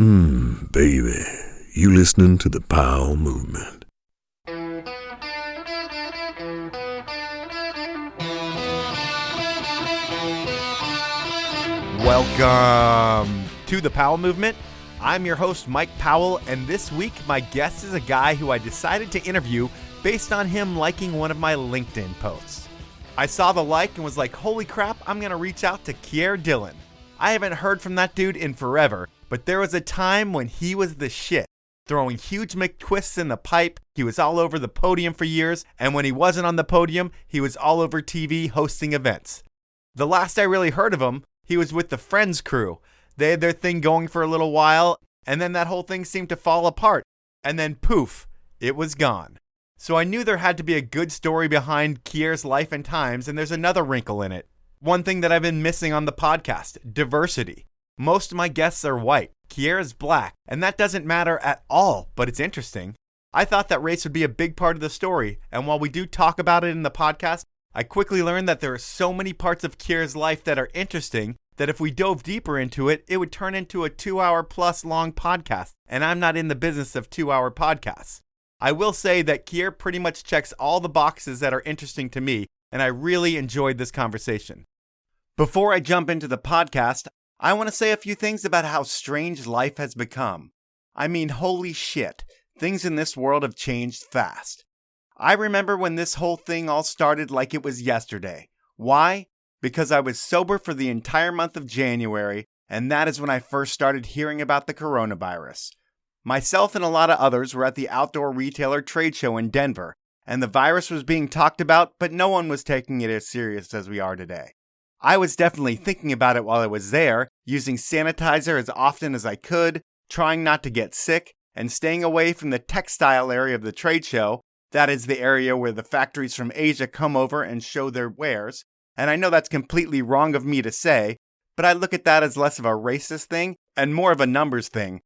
Baby, you listening to the Powell Movement. Welcome to the Powell Movement. I'm your host, Mike Powell, and this week my guest is a guy who I decided to interview based on him liking one of my LinkedIn posts. I saw the like and was like, holy crap, I'm going to reach out to Keir Dillon. I haven't heard from that dude in forever, but there was a time when he was the shit, throwing huge McTwists in the pipe. He was all over the podium for years, and when he wasn't on the podium, he was all over TV hosting events. The last I really heard of him, he was with the Frends Crew. They had their thing going for a little while, and then that whole thing seemed to fall apart, and then poof, it was gone. So I knew there had to be a good story behind Keir's life and times, and there's another wrinkle in it. One thing that I've been missing on the podcast, diversity. Most of my guests are white. Keir is black, and that doesn't matter at all, but it's interesting. I thought that race would be a big part of the story, and while we do talk about it in the podcast, I quickly learned that there are so many parts of Keir's life that are interesting that if we dove deeper into it, it would turn into a 2-hour plus long podcast, and I'm not in the business of 2-hour podcasts. I will say that Keir pretty much checks all the boxes that are interesting to me, and I really enjoyed this conversation. Before I jump into the podcast, I want to say a few things about how strange life has become. I mean, holy shit, things in this world have changed fast. I remember when this whole thing all started like it was yesterday. Why? Because I was sober for the entire month of January, and that is when I first started hearing about the coronavirus. Myself and a lot of others were at the outdoor retailer trade show in Denver, and the virus was being talked about, but no one was taking it as serious as we are today. I was definitely thinking about it while I was there, using sanitizer as often as I could, trying not to get sick, and staying away from the textile area of the trade show. That is the area where the factories from Asia come over and show their wares. And I know that's completely wrong of me to say, but I look at that as less of a racist thing and more of a numbers thing.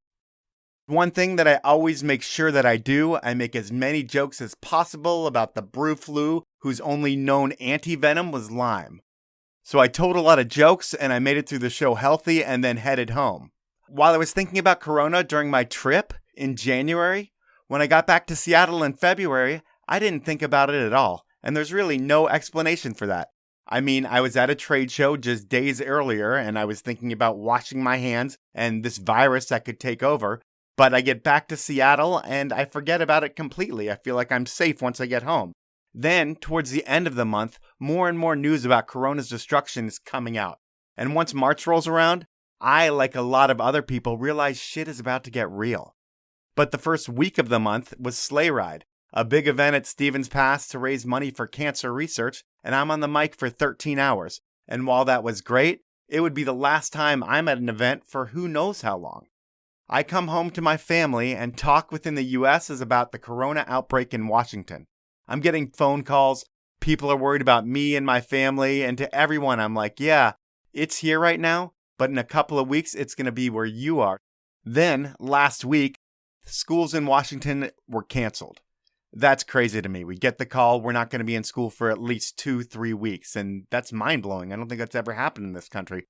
One thing that I always make sure that I do, I make as many jokes as possible about the brew flu, whose only known anti-venom was Lyme. So I told a lot of jokes and I made it through the show healthy and then headed home. While I was thinking about Corona during my trip in January, when I got back to Seattle in February, I didn't think about it at all. And there's really no explanation for that. I mean, I was at a trade show just days earlier and I was thinking about washing my hands and this virus that could take over. But I get back to Seattle and I forget about it completely. I feel like I'm safe once I get home. Then, towards the end of the month, more and more news about Corona's destruction is coming out. And once March rolls around, I, like a lot of other people, realize shit is about to get real. But the first week of the month was Sleigh Ride, a big event at Stevens Pass to raise money for cancer research, and I'm on the mic for 13 hours. And while that was great, it would be the last time I'm at an event for who knows how long. I come home to my family and talk within the U.S. is about the Corona outbreak in Washington. I'm getting phone calls, people are worried about me and my family, and to everyone I'm like, yeah, it's here right now, but in a couple of weeks it's going to be where you are. Then, last week, schools in Washington were canceled. That's crazy to me. We get the call, we're not going to be in school for at least 2-3 weeks, and that's mind-blowing. I don't think that's ever happened in this country.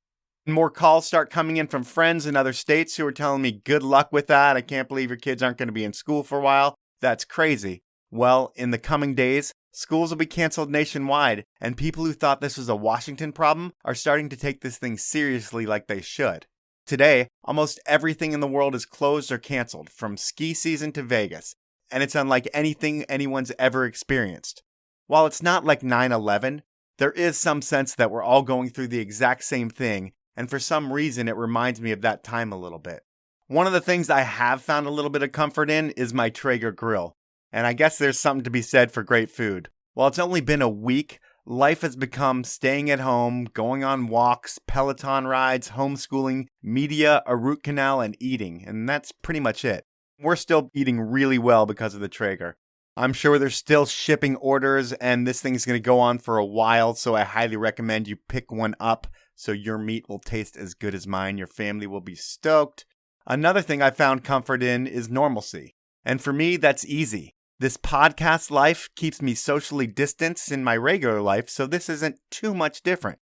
More calls start coming in from friends in other states who are telling me, good luck with that. I can't believe your kids aren't going to be in school for a while. That's crazy. Well, in the coming days, schools will be canceled nationwide, and people who thought this was a Washington problem are starting to take this thing seriously like they should. Today, almost everything in the world is closed or canceled, from ski season to Vegas, and it's unlike anything anyone's ever experienced. While it's not like 9/11, there is some sense that we're all going through the exact same thing, and for some reason it reminds me of that time a little bit. One of the things I have found a little bit of comfort in is my Traeger grill. And I guess there's something to be said for great food. While it's only been a week, life has become staying at home, going on walks, Peloton rides, homeschooling, media, a root canal, and eating. And that's pretty much it. We're still eating really well because of the Traeger. I'm sure there's still shipping orders and this thing's going to go on for a while, so I highly recommend you pick one up so your meat will taste as good as mine. Your family will be stoked. Another thing I found comfort in is normalcy. And for me, that's easy. This podcast life keeps me socially distanced in my regular life, so this isn't too much different.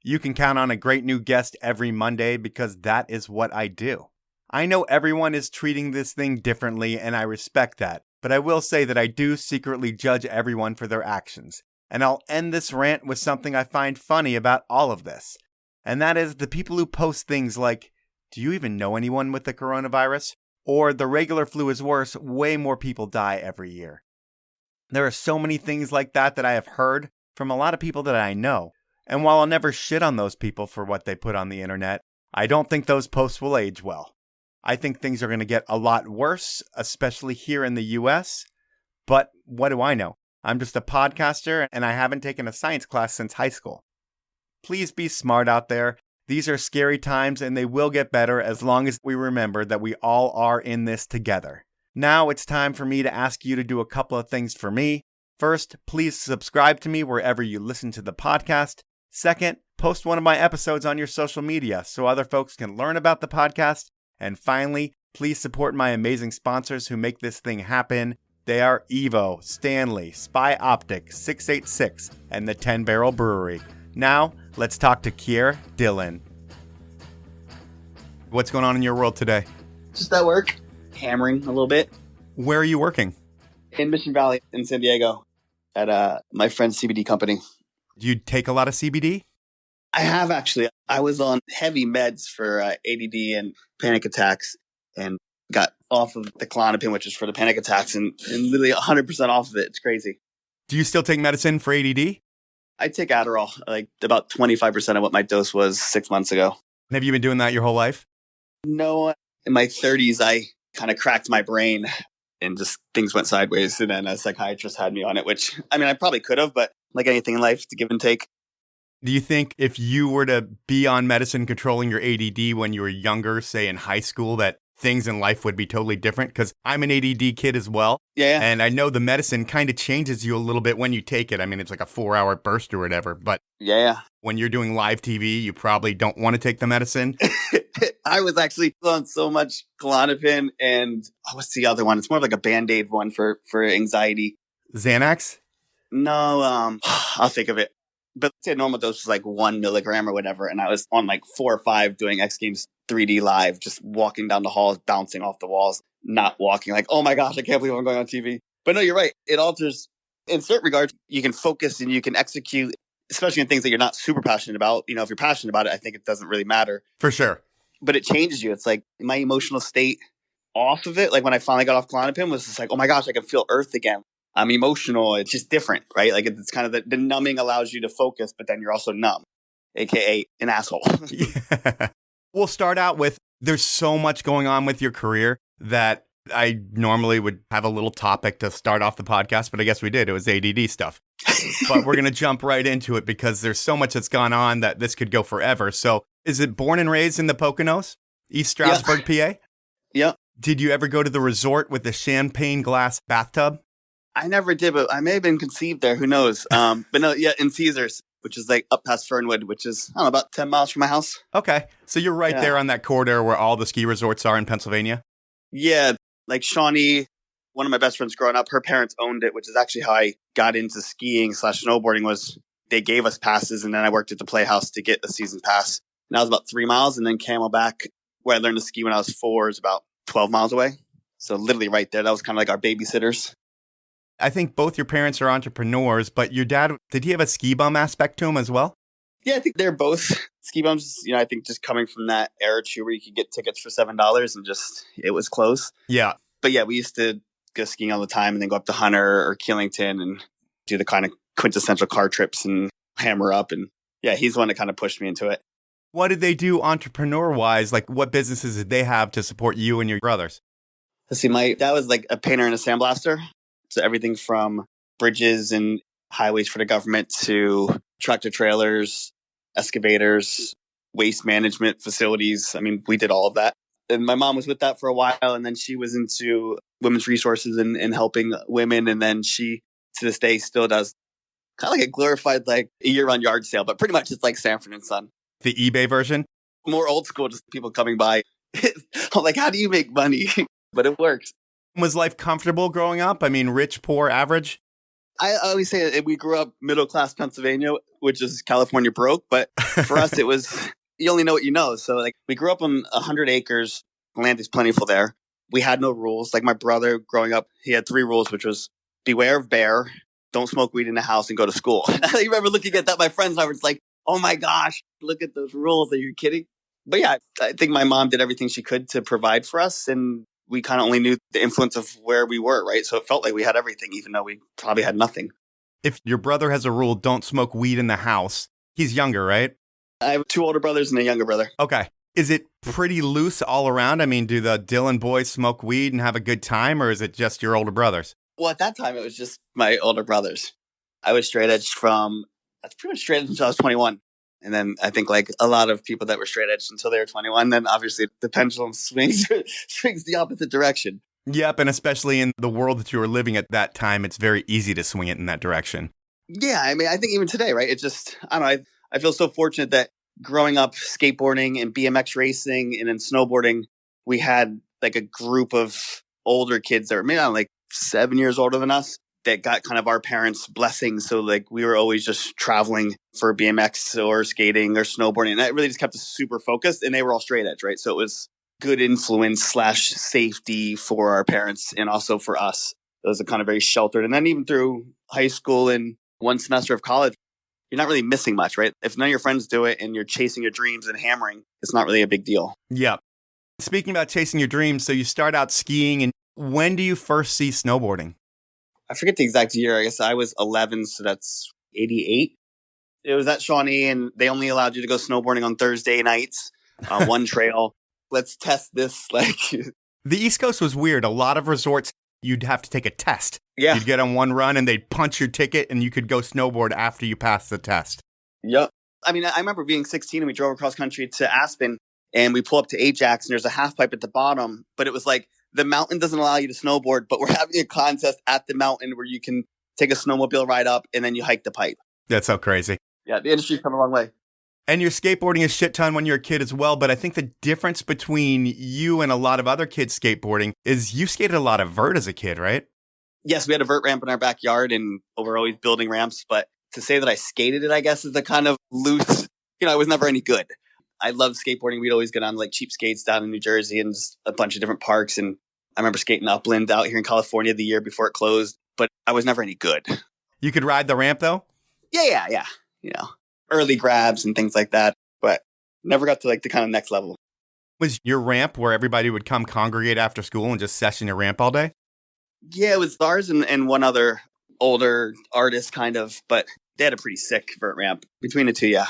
You can count on a great new guest every Monday because that is what I do. I know everyone is treating this thing differently, and I respect that. But I will say that I do secretly judge everyone for their actions. And I'll end this rant with something I find funny about all of this. And that is the people who post things like, "Do you even know anyone with the coronavirus?" Or "The regular flu is worse, way more people die every year." There are so many things like that I have heard from a lot of people that I know. And while I'll never shit on those people for what they put on the internet, I don't think those posts will age well. I think things are going to get a lot worse, especially here in the US. But what do I know? I'm just a podcaster and I haven't taken a science class since high school. Please be smart out there. These are scary times and they will get better as long as we remember that we all are in this together. Now it's time for me to ask you to do a couple of things for me. First, please subscribe to me wherever you listen to the podcast. Second, post one of my episodes on your social media so other folks can learn about the podcast. And finally, please support my amazing sponsors who make this thing happen. They are Evo, Stanley, Spy Optic, 686, and the 10 Barrel Brewery. Now, let's talk to Keir Dillon. What's going on in your world today? Just at work, hammering a little bit. Where are you working? In Mission Valley in San Diego at my friend's CBD company. Do you take a lot of CBD? I have actually. I was on heavy meds for ADD and panic attacks and got off of the Klonopin, which is for the panic attacks, and literally 100% off of it. It's crazy. Do you still take medicine for ADD? I take Adderall, like about 25% of what my dose was 6 months ago. And have you been doing that your whole life? No, in my 30s, I kind of cracked my brain and just things went sideways. And then a psychiatrist had me on it, which, I mean, I probably could have, but like anything in life, it's a give and take. Do you think if you were to be on medicine controlling your ADD when you were younger, say in high school, that things in life would be totally different? Because I'm an ADD kid as well. Yeah. And I know the medicine kind of changes you a little bit when you take it. I mean, it's like a 4-hour burst or whatever. But yeah, when you're doing live TV, you probably don't want to take the medicine. I was actually on so much Klonopin and what's the other one? It's more of like a Band-Aid one for anxiety. Xanax? No, I'll think of it. But say a normal dose was like 1 milligram or whatever. And I was on like 4 or 5 doing X Games 3D live, just walking down the halls, bouncing off the walls, not walking like, oh my gosh, I can't believe I'm going on TV. But no, you're right. It alters in certain regards. You can focus and you can execute, especially in things that you're not super passionate about. You know, if you're passionate about it, I think it doesn't really matter. For sure. But it changes you. It's like my emotional state off of it. Like when I finally got off Klonopin was just like, oh my gosh, I can feel Earth again. I'm emotional. It's just different, right? Like it's kind of the numbing allows you to focus, but then you're also numb, AKA an asshole. Yeah. We'll start out with, there's so much going on with your career that I normally would have a little topic to start off the podcast, but I guess we did. It was ADD stuff. But we're going to jump right into it because there's so much that's gone on that this could go forever. So is it born and raised in the Poconos, East Stroudsburg, PA? Yeah. Did you ever go to the resort with the champagne glass bathtub? I never did, but I may have been conceived there. Who knows? But no, yeah, in Caesars, which is like up past Fernwood, which is, I don't know, about 10 miles from my house. Okay. So you're right there on that corridor where all the ski resorts are in Pennsylvania? Yeah. Like Shawnee, one of my best friends growing up, her parents owned it, which is actually how I got into skiing / snowboarding was they gave us passes. And then I worked at the Playhouse to get a season pass. And that was about 3 miles. And then Camelback, where I learned to ski when I was 4, is about 12 miles away. So literally right there. That was kind of like our babysitters. I think both your parents are entrepreneurs, but your dad, did he have a ski bum aspect to him as well? Yeah, I think they're both ski bums. You know, I think just coming from that era too, where you could get tickets for $7 and just, it was close. Yeah. But yeah, we used to go skiing all the time and then go up to Hunter or Killington and do the kind of quintessential car trips and hammer up. And yeah, he's the one that kind of pushed me into it. What did they do entrepreneur-wise? Like what businesses did they have to support you and your brothers? Let's see, my dad was like a painter and a sandblaster. So everything from bridges and highways for the government to tractor trailers, excavators, waste management facilities. I mean, we did all of that. And my mom was with that for a while. And then she was into women's resources and helping women. And then she, to this day, still does kind of like a glorified, like a year-round yard sale. But pretty much it's like Sanford and Son. The eBay version? More old school, just people coming by. I'm like, how do you make money? But it works. Was life comfortable growing up? I mean, rich, poor, average? I always say that we grew up middle-class Pennsylvania, which is California broke. But for us, it was, you only know what you know. So like we grew up on 100 acres Land is plentiful there. We had no rules. Like my brother growing up, he had 3 rules, which was beware of bear, don't smoke weed in the house, and go to school. I remember looking at that. My friends and I were just like, oh my gosh, look at those rules. Are you kidding? But yeah, I think my mom did everything she could to provide for us. And we kind of only knew the influence of where we were, right? So it felt like we had everything, even though we probably had nothing. If your brother has a rule, don't smoke weed in the house, he's younger, right? I have 2 older brothers and a younger brother. Okay. Is it pretty loose all around? I mean, do the Dillon boys smoke weed and have a good time, or is it just your older brothers? Well, at that time, it was just my older brothers. I was straight edge that's pretty much straight edge until I was 21. And then I think like a lot of people that were straight edge until they were 21, then obviously the pendulum swings the opposite direction. Yep, and especially in the world that you were living at that time, it's very easy to swing it in that direction. Yeah, I mean, I think even today, right? It just, I don't know, I feel so fortunate that growing up skateboarding and BMX racing and then snowboarding, we had like a group of older kids that were maybe like 7 years older than us that got kind of our parents' blessing. So like we were always just traveling for BMX or skating or snowboarding. And that really just kept us super focused. And they were all straight edge, right? So it was good influence / safety for our parents and also for us. It was a kind of very sheltered. And then even through high school and 1 semester of college, you're not really missing much, right? If none of your friends do it and you're chasing your dreams and hammering, it's not really a big deal. Yep. Speaking about chasing your dreams, so you start out skiing, and when do you first see snowboarding? I forget the exact year. I guess I was 11, so that's 88. It was at Shawnee, and they only allowed you to go snowboarding on Thursday nights on one trail. Let's test this. The East Coast was weird. A lot of resorts, you'd have to take a test. Yeah. You'd get on one run, and they'd punch your ticket, and you could go snowboard after you passed the test. Yep. I mean, I remember being 16, and we drove across country to Aspen, and we pull up to Ajax, and there's a half pipe at the bottom, but it was like, the mountain doesn't allow you to snowboard, but we're having a contest at the mountain where you can take a snowmobile ride up and then you hike the pipe. That's so crazy. Yeah, the industry's come a long way. And you're skateboarding a shit ton when you're a kid as well, but I think the difference between you and a lot of other kids skateboarding is you skated a lot of vert as a kid, right? Yes, we had a vert ramp in our backyard and we're always building ramps, but to say that I skated it, I guess, is a kind of loose, I was never any good. I loved skateboarding. We'd always get on like cheap skates down in New Jersey and just a bunch of different parks. And I remember skating Upland out here in California the year before it closed, but I was never any good. You could ride the ramp though? Yeah. Early grabs and things like that, but never got to like the kind of next level. Was your ramp where everybody would come congregate after school and just session your ramp all day? Yeah, it was ours and one other older artist kind of, but they had a pretty sick vert ramp. Between the two, yeah.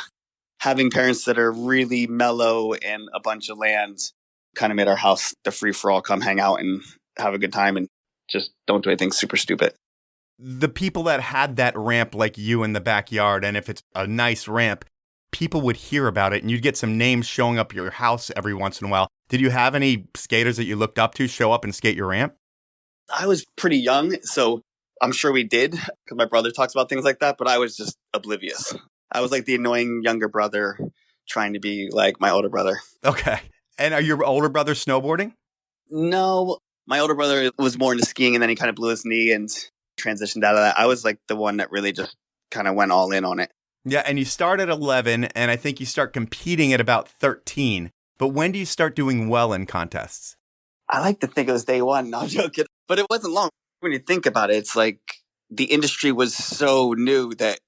Having parents that are really mellow and a bunch of land kind of made our house the free-for-all, come hang out and have a good time and just don't do anything super stupid. The people that had that ramp like you in the backyard, and if it's a nice ramp, people would hear about it and you'd get some names showing up at your house every once in a while. Did you have any skaters that you looked up to show up and skate your ramp? I was pretty young, so I'm sure we did, because my brother talks about things like that, but I was just oblivious. I was like the annoying younger brother trying to be like my older brother. Okay. And are your older brothers snowboarding? No, my older brother was more into skiing and then he kind of blew his knee and transitioned out of that. I was like the one that really just kind of went all in on it. Yeah, and you start at 11, and I think you start competing at about 13. But when do you start doing well in contests? I like to think it was day one. No, I'm joking. But it wasn't long. When you think about it, it's like the industry was so new that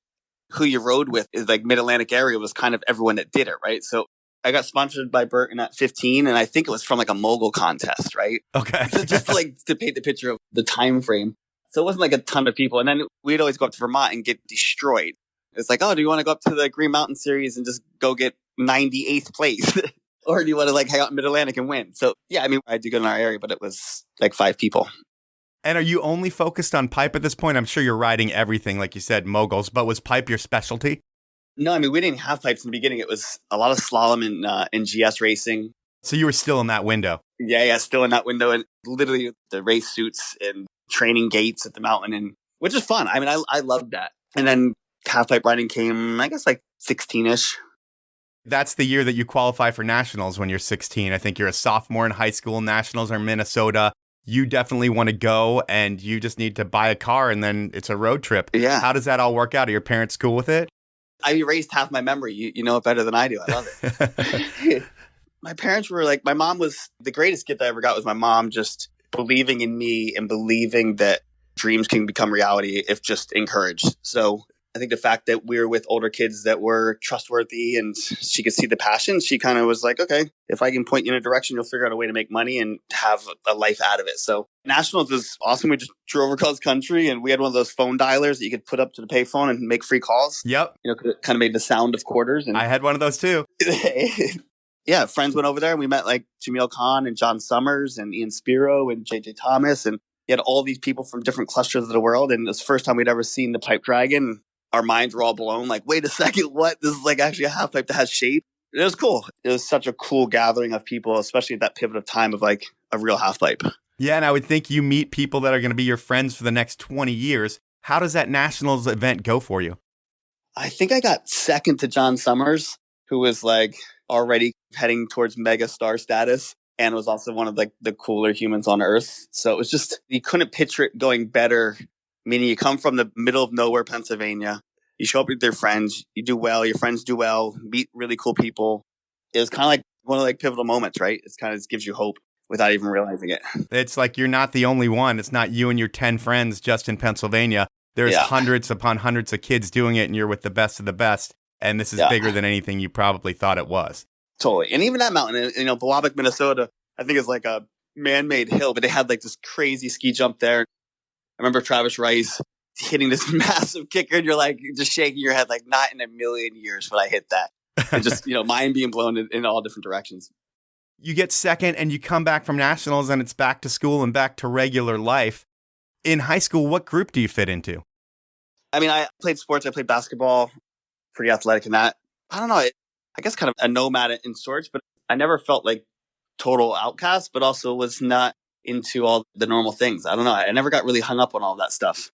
who you rode with is like Mid-Atlantic area was kind of everyone that did it, right? So I got sponsored by Burton at 15, and I think it was from like a mogul contest, right? Okay. So just like to paint the picture of the time frame. So it wasn't like a ton of people. And then we'd always go up to Vermont and get destroyed. It's like, oh, do you want to go up to the Green Mountain Series and just go get 98th place? Or do you want to like hang out in Mid-Atlantic and win? So yeah, I mean, I do good in our area, but it was like 5 people. And are you only focused on pipe at this point? I'm sure you're riding everything, like you said, moguls, but was pipe your specialty? No, I mean, we didn't have pipes in the beginning. It was a lot of slalom and GS racing. So you were still in that window? Yeah, still in that window. And literally the race suits and training gates at the mountain, and which is fun. I mean, I loved that. And then half pipe riding came, I guess, like 16-ish. That's the year that you qualify for nationals when you're 16. I think you're a sophomore in high school. Nationals are Minnesota. You definitely want to go, and you just need to buy a car, and then it's a road trip. Yeah. How does that all work out? Are your parents cool with it? I erased half my memory. You know it better than I do. I love it. My parents were like, my mom was the greatest gift I ever got was my mom just believing in me and believing that dreams can become reality if just encouraged. So I think the fact that we were with older kids that were trustworthy and she could see the passion, she kind of was like, okay, if I can point you in a direction, you'll figure out a way to make money and have a life out of it. So Nationals was awesome. We just drove across country and we had one of those phone dialers that you could put up to the payphone and make free calls. Yep. You know, it kind of made the sound of quarters. And I had one of those too. yeah, friends went over there and we met like Jamil Khan and John Summers and Ian Spiro and JJ Thomas. And you had all these people from different clusters of the world. And it was the first time we'd ever seen the pipe dragon. Our minds were all blown. Like, wait a second, what? This is like actually a half pipe that has shape. It was cool. It was such a cool gathering of people, especially at that pivot of time of like a real half pipe. Yeah, and I would think you meet people that are going to be your friends for the next 20 years. How does that Nationals event go for you? I think I got second to John Summers, who was like already heading towards mega star status and was also one of like the cooler humans on earth. So it was just, you couldn't picture it going better. Meaning you come from the middle of nowhere, Pennsylvania. You show up with your friends. You do well. Your friends do well. Meet really cool people. It was kind of like one of like pivotal moments, right? It's kind of just gives you hope without even realizing it. It's like you're not the only one. It's not you and your 10 friends just in Pennsylvania. There's hundreds upon hundreds of kids doing it, and you're with the best of the best. And this is bigger than anything you probably thought it was. Totally. And even that mountain, you know, Biwabik, Minnesota, I think is like a man-made hill, but they had like this crazy ski jump there. I remember Travis Rice hitting this massive kicker and you're like just shaking your head like not in a million years would I hit that. And just, you know, mind being blown in all different directions. You get second and you come back from Nationals and it's back to school and back to regular life. In high school, what group do you fit into? I mean, I played sports. I played basketball, pretty athletic in that. I don't know. I guess kind of a nomad in sorts, but I never felt like total outcast, but also was not into all the normal things. I don't know. I never got really hung up on all that stuff.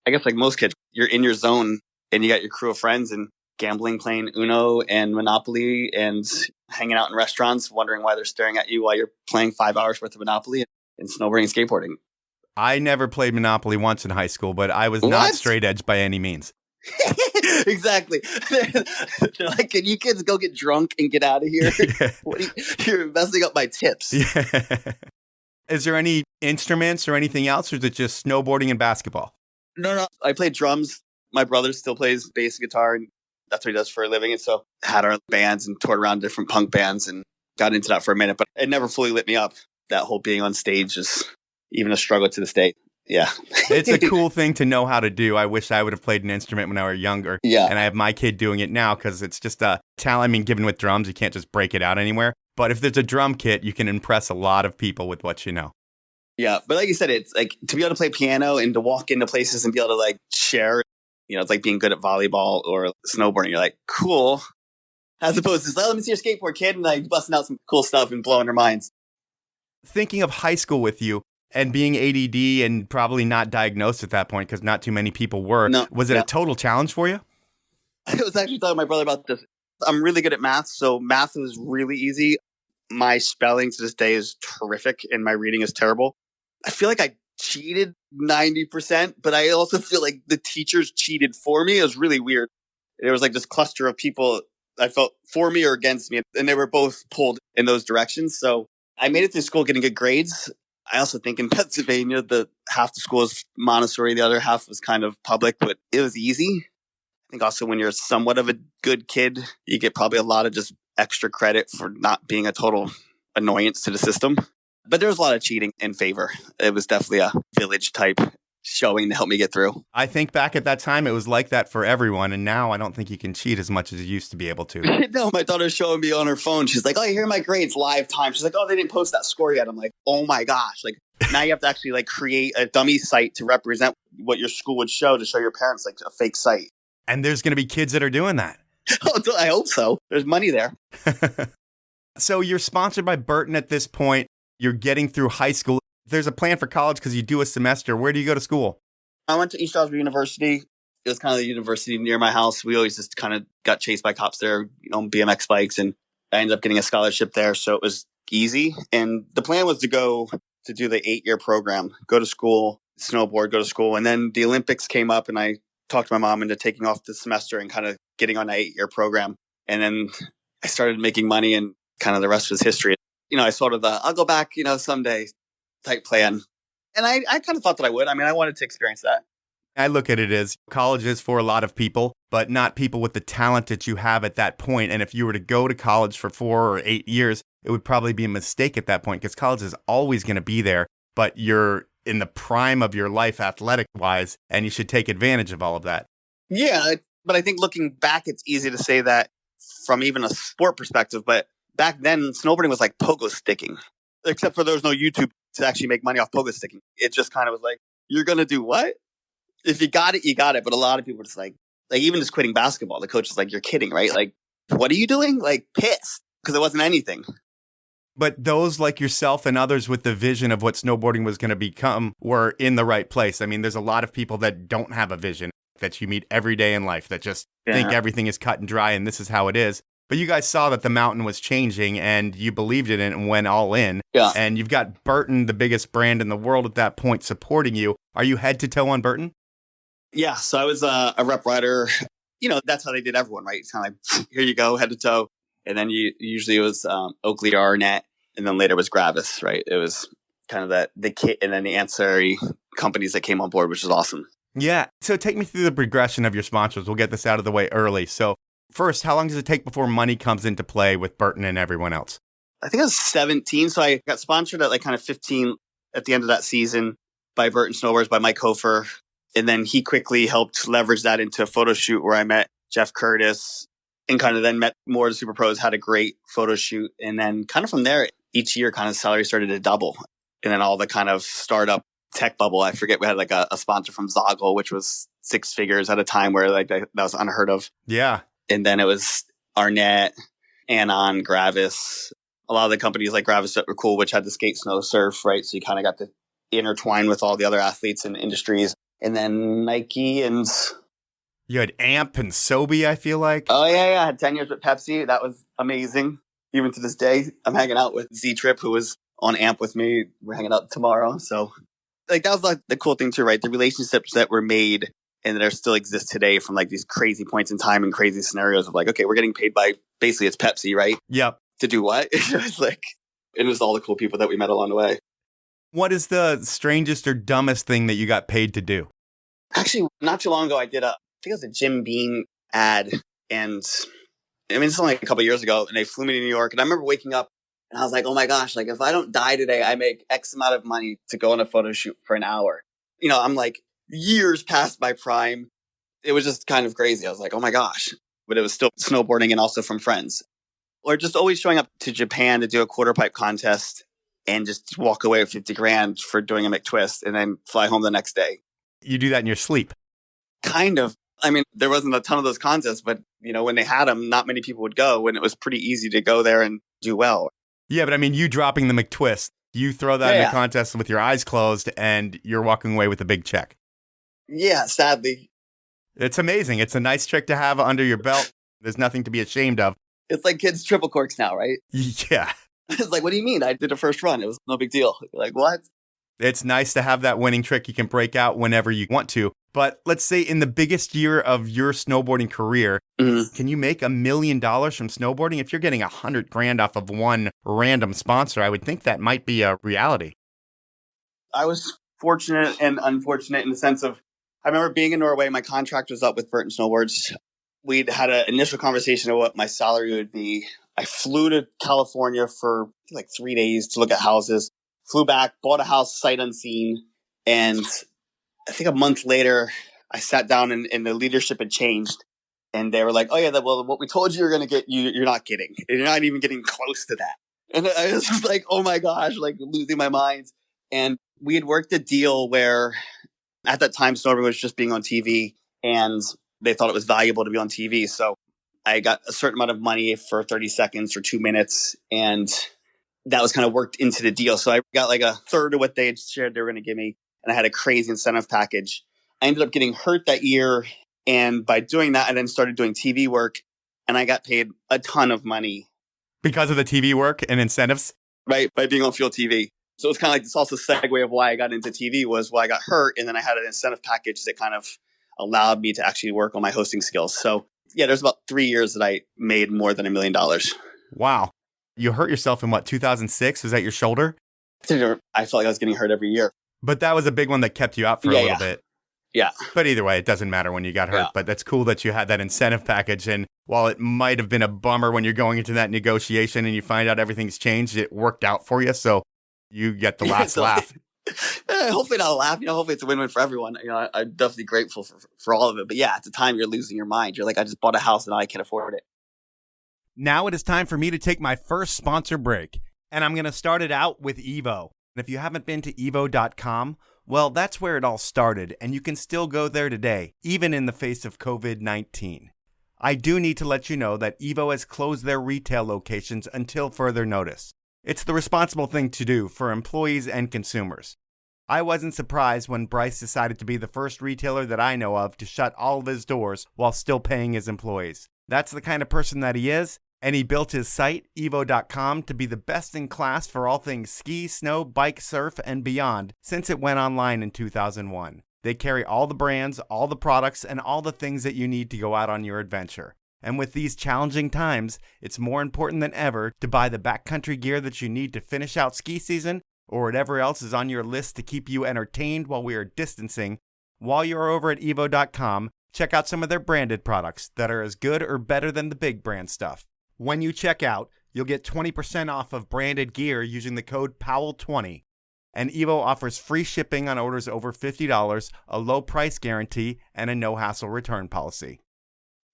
I guess like most kids, you're in your zone and you got your crew of friends and gambling, playing Uno and Monopoly and hanging out in restaurants, wondering why they're staring at you while you're playing 5 hours worth of Monopoly and snowboarding and skateboarding. I never played Monopoly once in high school, but I was not straight edge by any means. Exactly. They're like, can you kids go get drunk and get out of here? Yeah. You're messing up my tips. Yeah. Is there any instruments or anything else, or is it just snowboarding and basketball? No. I played drums. My brother still plays bass guitar, and that's what he does for a living. And so had our bands and toured around different punk bands and got into that for a minute, but it never fully lit me up. That whole being on stage is even a struggle to this day. Yeah. It's a cool thing to know how to do. I wish I would have played an instrument when I was younger. Yeah. And I have my kid doing it now because it's just a talent. I mean, given with drums, you can't just break it out anywhere. But if there's a drum kit, you can impress a lot of people with what you know. Yeah. But like you said, it's like to be able to play piano and to walk into places and be able to like share, you know, it's like being good at volleyball or snowboarding. You're like, cool. As opposed to, let me see your skateboard, kid, and like busting out some cool stuff and blowing their minds. Thinking of high school with you and being ADD and probably not diagnosed at that point because not too many people were, was it a total challenge for you? I was actually talking to my brother about this. I'm really good at math, so math was really easy. My spelling to this day is terrific, and my reading is terrible. I feel like I cheated 90%, but I also feel like the teachers cheated for me. It was really weird. There was like this cluster of people I felt for me or against me, and they were both pulled in those directions. So I made it through school getting good grades. I also think in Pennsylvania, half the school is Montessori, the other half was kind of public, but it was easy. I think also when you're somewhat of a good kid, you get probably a lot of just extra credit for not being a total annoyance to the system. But there was a lot of cheating in favor. It was definitely a village type showing to help me get through. I think back at that time, it was like that for everyone. And now I don't think you can cheat as much as you used to be able to. No, my daughter's showing me on her phone. She's like, oh, here are my grades live time. She's like, oh, they didn't post that score yet. I'm like, oh my gosh. Like now you have to actually like create a dummy site to represent what your school would show to show your parents like a fake site. And there's going to be kids that are doing that. Oh, I hope so. There's money there. So you're sponsored by Burton at this point. You're getting through high school. There's a plan for college because you do a semester. Where do you go to school? I went to East Stroudsburg University. It was kind of the university near my house. We always just kind of got chased by cops there, you know, BMX bikes. And I ended up getting a scholarship there. So it was easy. And the plan was to go to do the 8-year program, go to school, snowboard, go to school. And then the Olympics came up and I talked my mom into taking off the semester and kind of getting on the 8-year program. And then I started making money and kind of the rest was history. I sort of I'll go back, someday type plan. And I kind of thought that I would. I mean, I wanted to experience that. I look at it as college is for a lot of people, but not people with the talent that you have at that point. And if you were to go to college for 4 or 8 years, it would probably be a mistake at that point because college is always going to be there, but you're in the prime of your life athletic-wise, and you should take advantage of all of that. Yeah, but I think looking back, it's easy to say that from even a sport perspective, but back then, snowboarding was like pogo sticking, except for there was no YouTube to actually make money off pogo sticking. It just kind of was like, you're going to do what? If you got it, you got it. But a lot of people were just like even just quitting basketball, the coach is like, you're kidding, right? Like, what are you doing? Like, pissed because it wasn't anything. But those like yourself and others with the vision of what snowboarding was going to become were in the right place. I mean, there's a lot of people that don't have a vision that you meet every day in life that just think everything is cut and dry and this is how it is. But you guys saw that the mountain was changing and you believed in it and went all in. Yeah. And you've got Burton, the biggest brand in the world at that point, supporting you. Are you head to toe on Burton? Yeah. So I was a rep rider. That's how they did everyone, right? It's kind of like, here you go, head to toe. And then usually it was Oakley or Arnett. And then later it was Gravis, right? It was kind of the kit and then the ancillary companies that came on board, which was awesome. Yeah. So take me through the progression of your sponsors. We'll get this out of the way early. So first, how long does it take before money comes into play with Burton and everyone else? I think I was 17. So I got sponsored at like kind of 15 at the end of that season by Burton Snowboards, by Mike Hofer. And then he quickly helped leverage that into a photo shoot where I met Jeff Curtis and kind of then met more of the super pros, had a great photo shoot. And then kind of from there, each year kind of salary started to double. And then all the kind of startup tech bubble, I forget, we had like a sponsor from Zoggle, which was 6 figures at a time where like that was unheard of. Yeah. And then it was Arnett, Anon, Gravis. A lot of the companies like Gravis that were cool, which had the skate, snow, surf, right? So you kind of got to intertwine with all the other athletes and industries. And then Nike and... You had Amp and Sobe, I feel like. Oh, yeah. I had 10 years with Pepsi. That was amazing. Even to this day, I'm hanging out with Z-Trip, who was on Amp with me. We're hanging out tomorrow. So like that was like the cool thing too, right? The relationships that were made and that still exist today from like these crazy points in time and crazy scenarios of like, okay, we're getting paid by basically it's Pepsi, right? Yep. To do what? It was all the cool people that we met along the way. What is the strangest or dumbest thing that you got paid to do? Actually, not too long ago, I think it was a Jim Beam ad. And I mean, it's only a couple of years ago. And they flew me to New York. And I remember waking up and I was like, oh my gosh, like if I don't die today, I make X amount of money to go on a photo shoot for an hour. I'm like years past my prime. It was just kind of crazy. I was like, oh my gosh. But it was still snowboarding and also from friends. Or just always showing up to Japan to do a quarter pipe contest and just walk away with 50 grand for doing a McTwist and then fly home the next day. You do that in your sleep? Kind of. I mean, there wasn't a ton of those contests, but, when they had them, not many people would go when it was pretty easy to go there and do well. Yeah, but I mean, you dropping the McTwist, you throw that in the contest with your eyes closed and you're walking away with a big check. Yeah, sadly. It's amazing. It's a nice trick to have under your belt. There's nothing to be ashamed of. It's like kids triple corks now, right? Yeah. It's like, what do you mean? I did a first run. It was no big deal. You're like, what? It's nice to have that winning trick you can break out whenever you want to. But let's say in the biggest year of your snowboarding career, can you make $1 million from snowboarding? If you're getting 100 grand off of one random sponsor, I would think that might be a reality. I was fortunate and unfortunate in the sense of, I remember being in Norway, my contract was up with Burton Snowboards. We'd had an initial conversation of what my salary would be. I flew to California for like 3 days to look at houses, flew back, bought a house sight unseen. And I think a month later, I sat down and the leadership had changed. And they were like, oh yeah, well, what we told you you're going to get, you're not getting. You're not even getting close to that. And I was just like, oh my gosh, like losing my mind. And we had worked a deal where at that time, snowboarding was just being on TV and they thought it was valuable to be on TV. So I got a certain amount of money for 30 seconds or 2 minutes. And that was kind of worked into the deal. So I got like a third of what they had shared they were going to give me. And I had a crazy incentive package. I ended up getting hurt that year. And by doing that, I then started doing TV work. And I got paid a ton of money. Because of the TV work and incentives? Right, by being on Fuel TV. So it's kind of like this also segue of why I got into TV was why I got hurt. And then I had an incentive package that kind of allowed me to actually work on my hosting skills. So yeah, there's about 3 years that I made more than $1 million. Wow. You hurt yourself in what, 2006? Was that your shoulder? I felt like I was getting hurt every year. But that was a big one that kept you out for a little bit. Yeah. But either way, it doesn't matter when you got hurt. Yeah. But that's cool that you had that incentive package. And while it might have been a bummer when you're going into that negotiation and you find out everything's changed, it worked out for you. So you get the last laugh. Hopefully not a laugh. Hopefully it's a win-win for everyone. I'm definitely grateful for all of it. But yeah, at the time you're losing your mind. You're like, I just bought a house and now I can't afford it. Now it is time for me to take my first sponsor break. And I'm going to start it out with Evo. And if you haven't been to evo.com, well, that's where it all started, and you can still go there today, even in the face of COVID-19. I do need to let you know that Evo has closed their retail locations until further notice. It's the responsible thing to do for employees and consumers. I wasn't surprised when Bryce decided to be the first retailer that I know of to shut all of his doors while still paying his employees. That's the kind of person that he is. And he built his site, evo.com, to be the best in class for all things ski, snow, bike, surf, and beyond since it went online in 2001. They carry all the brands, all the products, and all the things that you need to go out on your adventure. And with these challenging times, it's more important than ever to buy the backcountry gear that you need to finish out ski season or whatever else is on your list to keep you entertained while we are distancing. While you're over at evo.com, check out some of their branded products that are as good or better than the big brand stuff. When you check out, you'll get 20% off of branded gear using the code POWEL20. And Evo offers free shipping on orders over $50, a low price guarantee, and a no-hassle return policy.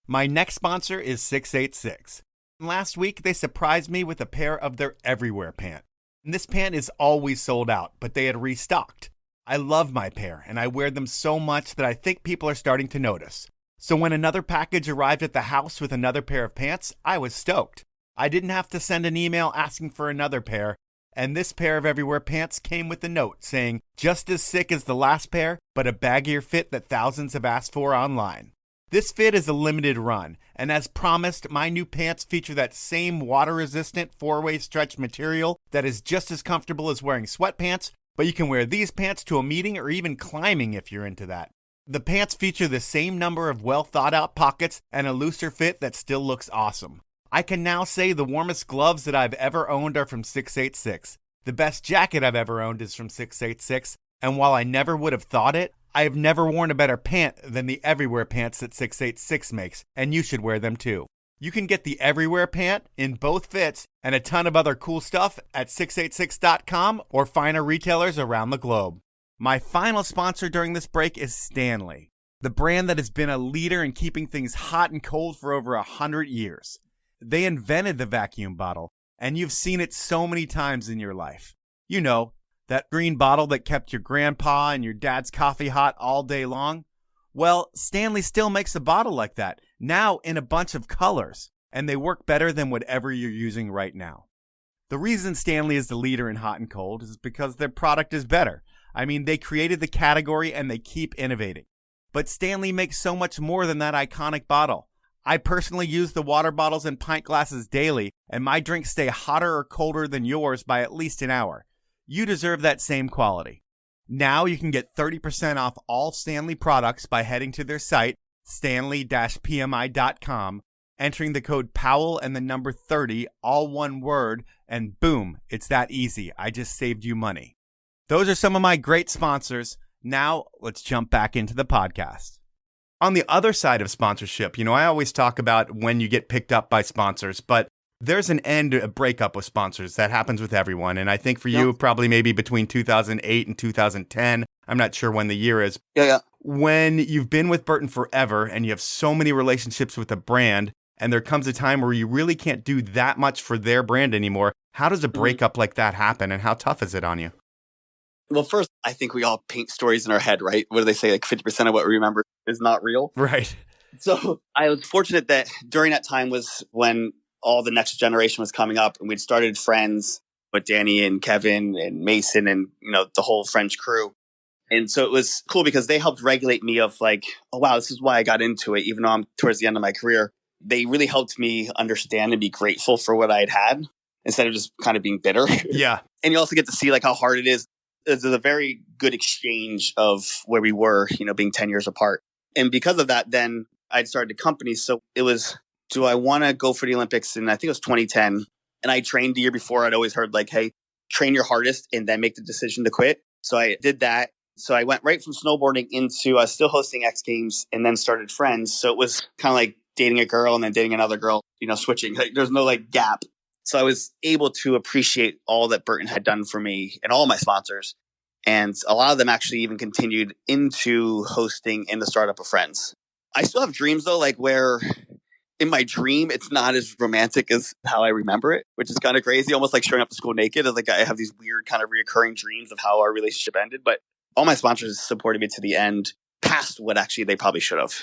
My next sponsor is 686. Last week, they surprised me with a pair of their Everywhere pant. And this pant is always sold out, but they had restocked. I love my pair, and I wear them so much that I think people are starting to notice. So when another package arrived at the house with another pair of pants, I was stoked. I didn't have to send an email asking for another pair, and this pair of Everywhere pants came with a note saying, just as sick as the last pair, but a baggier fit that thousands have asked for online. This fit is a limited run, and as promised, my new pants feature that same water-resistant four-way stretch material that is just as comfortable as wearing sweatpants, but you can wear these pants to a meeting or even climbing if you're into that. The pants feature the same number of well-thought-out pockets and a looser fit that still looks awesome. I can now say the warmest gloves that I've ever owned are from 686. The best jacket I've ever owned is from 686. And while I never would have thought it, I have never worn a better pant than the Everywhere pants that 686 makes, and you should wear them too. You can get the Everywhere pant in both fits and a ton of other cool stuff at 686.com or finer retailers around the globe. My final sponsor during this break is Stanley, the brand that has been a leader in keeping things hot and cold for over 100 years. They invented the vacuum bottle, and you've seen it so many times in your life. You know, that green bottle that kept your grandpa and your dad's coffee hot all day long? Well, Stanley still makes a bottle like that, now in a bunch of colors, and they work better than whatever you're using right now. The reason Stanley is the leader in hot and cold is because their product is better. I mean, they created the category and they keep innovating. But Stanley makes so much more than that iconic bottle. I personally use the water bottles and pint glasses daily, and my drinks stay hotter or colder than yours by at least an hour. You deserve that same quality. Now you can get 30% off all Stanley products by heading to their site, stanley-pmi.com, entering the code POWEL and the number 30, all one word, and boom, it's that easy. I just saved you money. Those are some of my great sponsors. Now, let's jump back into the podcast. On the other side of sponsorship, I always talk about when you get picked up by sponsors, but there's an end, a breakup with sponsors. That happens with everyone. And I think for you, probably maybe between 2008 and 2010. I'm not sure when the year is. Yeah. When you've been with Burton forever and you have so many relationships with the brand, and there comes a time where you really can't do that much for their brand anymore, how does a breakup like that happen, and how tough is it on you? Well, first, I think we all paint stories in our head, right? What do they say? Like 50% of what we remember is not real. Right. So I was fortunate that during that time was when all the next generation was coming up, and we'd started Frends with Danny and Kevin and Mason and, the whole Frends Crew. And so it was cool because they helped regulate me of like, oh, wow, this is why I got into it. Even though I'm towards the end of my career, they really helped me understand and be grateful for what I had had instead of just kind of being bitter. Yeah. And you also get to see like how hard it is. There's a very good exchange of where we were, being 10 years apart. And because of that, then I'd started a company. So it was, do I want to go for the Olympics? And I think it was 2010. And I trained the year before. I'd always heard like, hey, train your hardest and then make the decision to quit. So I did that. So I went right from snowboarding into still hosting X Games and then started Frends. So it was kind of like dating a girl and then dating another girl, switching. Like there's no like gap. So I was able to appreciate all that Burton had done for me and all my sponsors. And a lot of them actually even continued into hosting in the startup of Frends. I still have dreams though, like where in my dream, it's not as romantic as how I remember it, which is kind of crazy. Almost like showing up to school naked. It's like I have these weird kind of reoccurring dreams of how our relationship ended. But all my sponsors supported me to the end, past what actually they probably should have.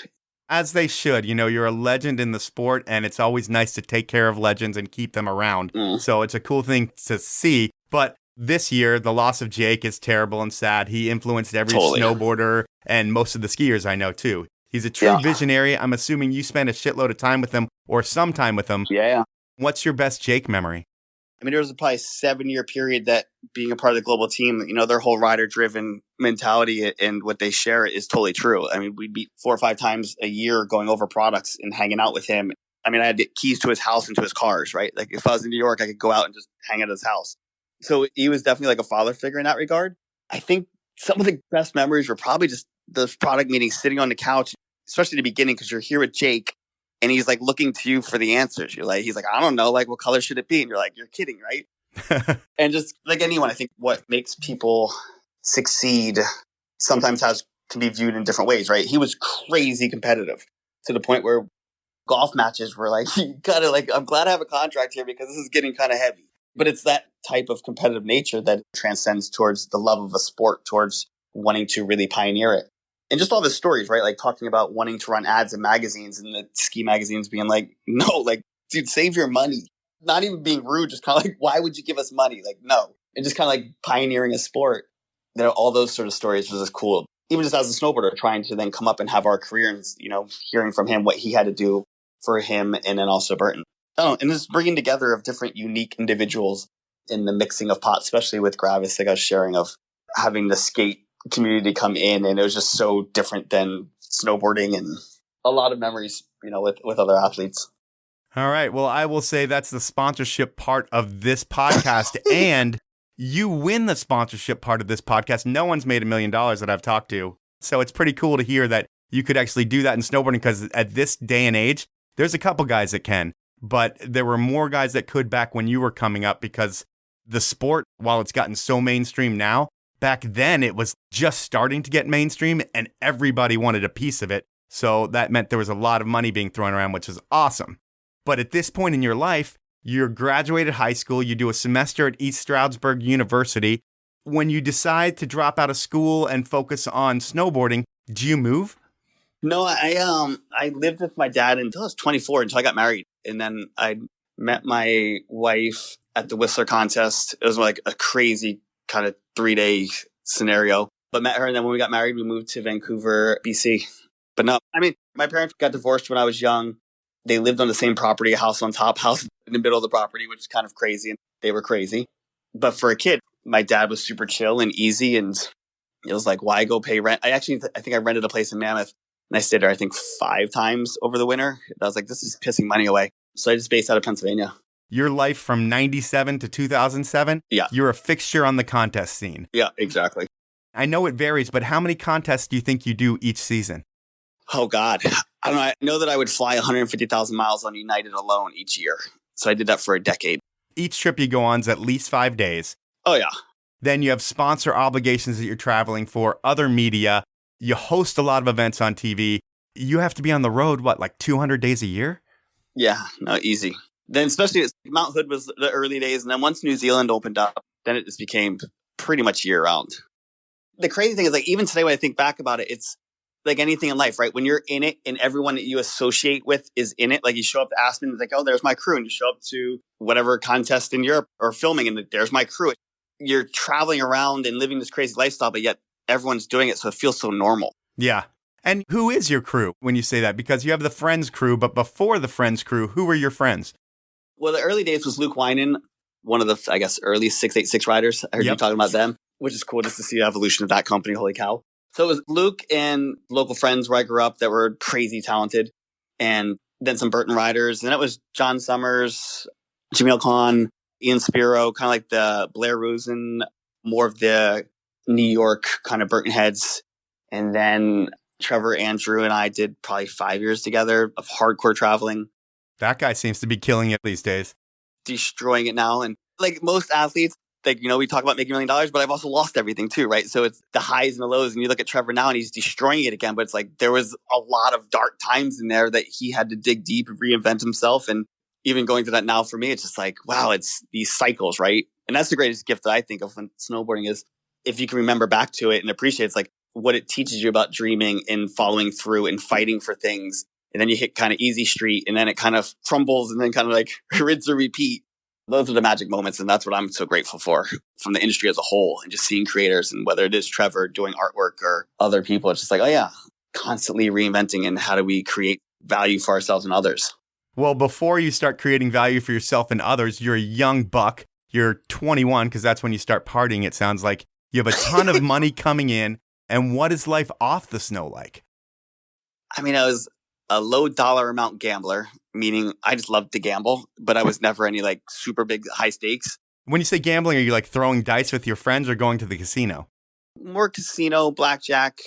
As they should. You're a legend in the sport, and it's always nice to take care of legends and keep them around. So it's a cool thing to see. But this year, the loss of Jake is terrible and sad. He influenced every snowboarder and most of the skiers I know, too. He's a true visionary. I'm assuming you spent a shitload of time with him or some time with him. Yeah. What's your best Jake memory? I mean, there was probably a 7-year period that being a part of the global team, their whole rider-driven mentality and what they share is totally true. I mean, we'd meet 4 or 5 times a year going over products and hanging out with him. I mean, I had keys to his house and to his cars, right? Like if I was in New York, I could go out and just hang at his house. So he was definitely like a father figure in that regard. I think some of the best memories were probably just those product meetings, sitting on the couch, especially the beginning, because you're here with Jake and he's like looking to you for the answers. He's like, I don't know, like what color should it be? And you're like, you're kidding, right? And just like anyone, I think what makes people succeed sometimes can be viewed in different ways, right? He was crazy competitive to the point where golf matches were like, you gotta like, I'm glad I have a contract here because this is getting kind of heavy. But it's that type of competitive nature that transcends towards the love of a sport, towards wanting to really pioneer it. And just all the stories, right? Like talking about wanting to run ads in magazines and the ski magazines being like, no, like, dude, save your money. Not even being rude, just kind of like, why would you give us money? Like, no. And just kind of like pioneering a sport. All those sort of stories was just cool. Even just as a snowboarder, trying to then come up and have our career and, hearing from him what he had to do for him and then also Burton. And this bringing together of different unique individuals in the mixing of pots, especially with Gravis, like I was sharing of having the skate community come in, and it was just so different than snowboarding and a lot of memories, with other athletes. All right. Well, I will say that's the sponsorship part of this podcast, and you win the sponsorship part of this podcast. No one's made $1 million that I've talked to. So it's pretty cool to hear that you could actually do that in snowboarding, because at this day and age, there's a couple guys that can, but there were more guys that could back when you were coming up, because the sport, while it's gotten so mainstream now, back then it was just starting to get mainstream and everybody wanted a piece of it. So that meant there was a lot of money being thrown around, which was awesome. But at this point in your life, you're graduated high school, you do a semester at East Stroudsburg University. When you decide to drop out of school and focus on snowboarding, do you move? No, I lived with my dad until I was 24, until I got married. And then I met my wife at the Whistler contest. It was like a crazy kind of 3-day scenario. But met her, and then when we got married, we moved to Vancouver, BC. But no, I mean, my parents got divorced when I was young. They lived on the same property, a house on top, house in the middle of the property, which is kind of crazy. And they were crazy. But for a kid, my dad was super chill and easy. And it was like, why go pay rent? I think I rented a place in Mammoth. And I stayed there, I think, 5 times over the winter. I was like, this is pissing money away. So I just based out of Pennsylvania. Your life from 97 to 2007? Yeah. You're a fixture on the contest scene. Yeah, exactly. I know it varies, but how many contests do you think you do each season? Oh, God. I don't know. I know that I would fly 150,000 miles on United alone each year. So I did that for a decade. Each trip you go on is at least 5 days. Oh, yeah. Then you have sponsor obligations that you're traveling for, other media. You host a lot of events on TV. You have to be on the road, like 200 days a year? Yeah, no, easy. Then especially Mount Hood was the early days. And then once New Zealand opened up, then it just became pretty much year round. The crazy thing is, like, even today when I think back about it, it's like anything in life, right? When you're in it and everyone that you associate with is in it, like you show up to Aspen, it's like, oh, there's my crew. And you show up to whatever contest in Europe or filming and there's my crew. You're traveling around and living this crazy lifestyle, but yet everyone's doing it. So it feels so normal. Yeah. And who is your crew when you say that? Because you have the Frends Crew, but before the Frends Crew, who were your friends? Well, the early days was Luke Winan, one of the, I guess, early 686 riders. I heard you talking about them, which is cool just to see the evolution of that company. Holy cow. So it was Luke and local friends where I grew up that were crazy talented. And then some Burton riders. And then it was John Summers, Jamil Khan, Ian Spiro, kind of like the Blair Rosen, more of the New York kind of Burton heads. And then Trevor, Andrew, and I did probably 5 years together of hardcore traveling. That guy seems to be killing it these days. Destroying it now. And like most athletes, like, we talk about making $1 million, but I've also lost everything too, right? So it's the highs and the lows. And you look at Trevor now and he's destroying it again. But it's like there was a lot of dark times in there that he had to dig deep and reinvent himself. And even going through that now for me, it's just like, wow, it's these cycles, right? And that's the greatest gift that I think of when snowboarding is if you can remember back to it and appreciate it's like what it teaches you about dreaming and following through and fighting for things. And then you hit kind of easy street and then it kind of crumbles and then kind of like rinse and repeat. Those are the magic moments. And that's what I'm so grateful for from the industry as a whole and just seeing creators and whether it is Trevor doing artwork or other people, it's just like, oh yeah, constantly reinventing and how do we create value for ourselves and others. Well, before you start creating value for yourself and others, you're a young buck. You're 21 because that's when you start partying. It sounds like you have a ton of money coming in. And what is life off the snow like? I mean, I was a low dollar amount gambler, meaning I just loved to gamble, but I was never any like super big high stakes. When you say gambling, are you like throwing dice with your friends or going to the casino? More casino, blackjack,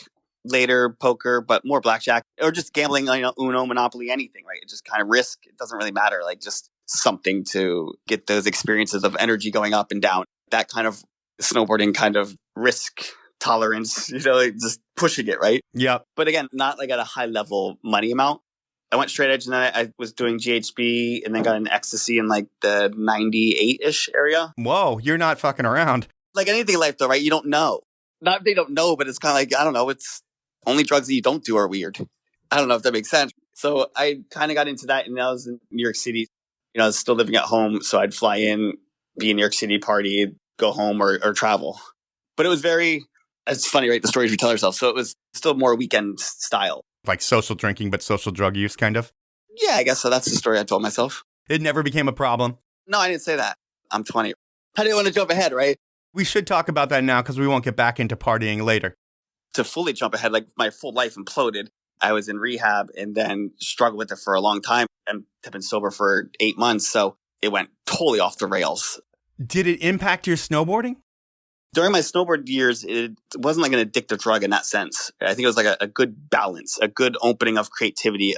later poker, but more blackjack or just gambling, Uno, Monopoly, anything, right? It just kind of risk. It doesn't really matter. Like just something to get those experiences of energy going up and down. That kind of snowboarding kind of risk tolerance, like just pushing it, right? Yep. But again, not like at a high level money amount. I went straight edge and then I was doing GHB and then got an ecstasy in like the 98-ish area. Whoa, you're not fucking around. Like anything in life though, right? You don't know. Not if they don't know, but it's kind of like, I don't know. It's only drugs that you don't do are weird. I don't know if that makes sense. So I kind of got into that and I was in New York City. I was still living at home. So I'd fly in, be in New York City, party, go home or travel. But it was it's funny, right? The stories we tell ourselves. So it was still more weekend style. Like social drinking, but social drug use, kind of? Yeah, I guess so. That's the story I told myself. It never became a problem. No, I didn't say that. I'm 20. I didn't want to jump ahead, right? We should talk about that now because we won't get back into partying later. To fully jump ahead, like my full life imploded. I was in rehab and then struggled with it for a long time and have been sober for 8 months. So it went totally off the rails. Did it impact your snowboarding? During my snowboard years, it wasn't like an addictive drug in that sense. I think it was like a good balance, a good opening of creativity.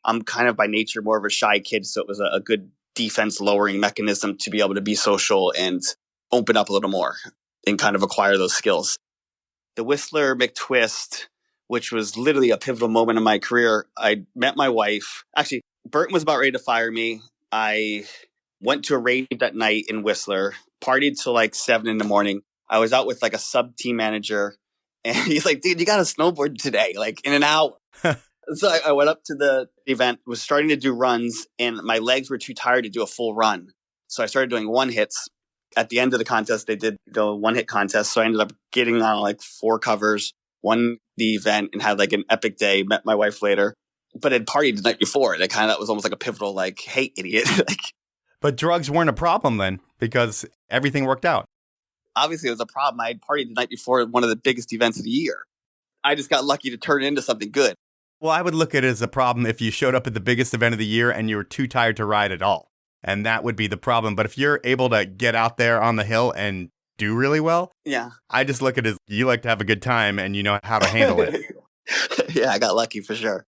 I'm kind of by nature more of a shy kid, so it was a good defense lowering mechanism to be able to be social and open up a little more and kind of acquire those skills. The Whistler McTwist, which was literally a pivotal moment in my career, I met my wife. Actually, Burton was about ready to fire me. I went to a rave that night in Whistler, partied till like 7 a.m. I was out with like a sub team manager and he's like, dude, you got to snowboard today, like in an hour. So I went up to the event, was starting to do runs and my legs were too tired to do a full run. So I started doing one hits. At the end of the contest, they did the one hit contest. So I ended up getting on like 4 covers, won the event and had like an epic day, met my wife later, but had partied the night before. That was almost like a pivotal, like, hey, idiot. But drugs weren't a problem then because everything worked out. Obviously, it was a problem. I had partied the night before one of the biggest events of the year. I just got lucky to turn it into something good. Well, I would look at it as a problem if you showed up at the biggest event of the year and you were too tired to ride at all. And that would be the problem. But if you're able to get out there on the hill and do really well, yeah, I just look at it as you like to have a good time and you know how to handle it. Yeah, I got lucky for sure.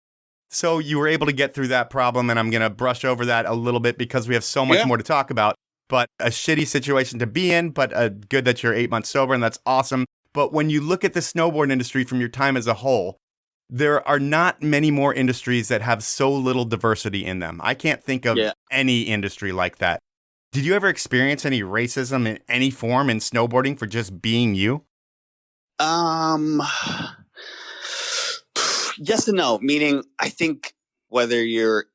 So you were able to get through that problem, and I'm going to brush over that a little bit because we have so much more to talk about. But a shitty situation to be in, but good that you're 8 months sober, and that's awesome. But when you look at the snowboard industry from your time as a whole, there are not many more industries that have so little diversity in them. I can't think of any industry like that. Did you ever experience any racism in any form in snowboarding for just being you? Yes and no. Meaning, I think whether you're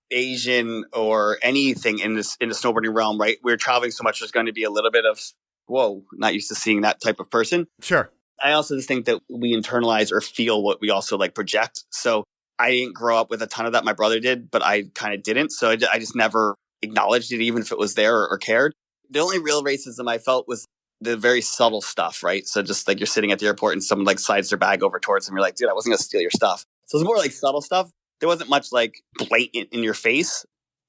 Asian or anything in the snowboarding realm, right? We're traveling so much, there's going to be a little bit of, whoa, not used to seeing that type of person. Sure. I also just think that we internalize or feel what we also like project. So I didn't grow up with a ton of that. My brother did, but I kind of didn't. So I just never acknowledged it, even if it was there or cared. The only real racism I felt was the very subtle stuff, right? So just like you're sitting at the airport and someone like slides their bag over towards them. You're like, dude, I wasn't going to steal your stuff. So it's more like subtle stuff. There wasn't much like blatant in your face.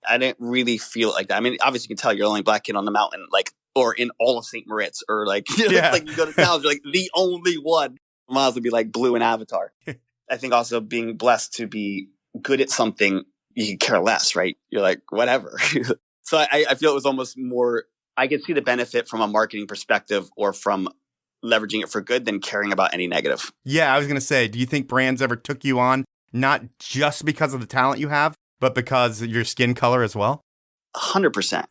I didn't really feel it like that. I mean, obviously you can tell you're the only black kid on the mountain, like, or in all of St. Moritz, or like, Yeah. like you go to towns, you're like the only one. Miles would be like Blue in Avatar. I think also being blessed to be good at something, you can care less, right? You're like, whatever. So I feel it was almost more, I could see the benefit from a marketing perspective or from leveraging it for good than caring about any negative. Yeah, I was going to say, do you think brands ever took you on, not just because of the talent you have, but because of your skin color as well? 100%.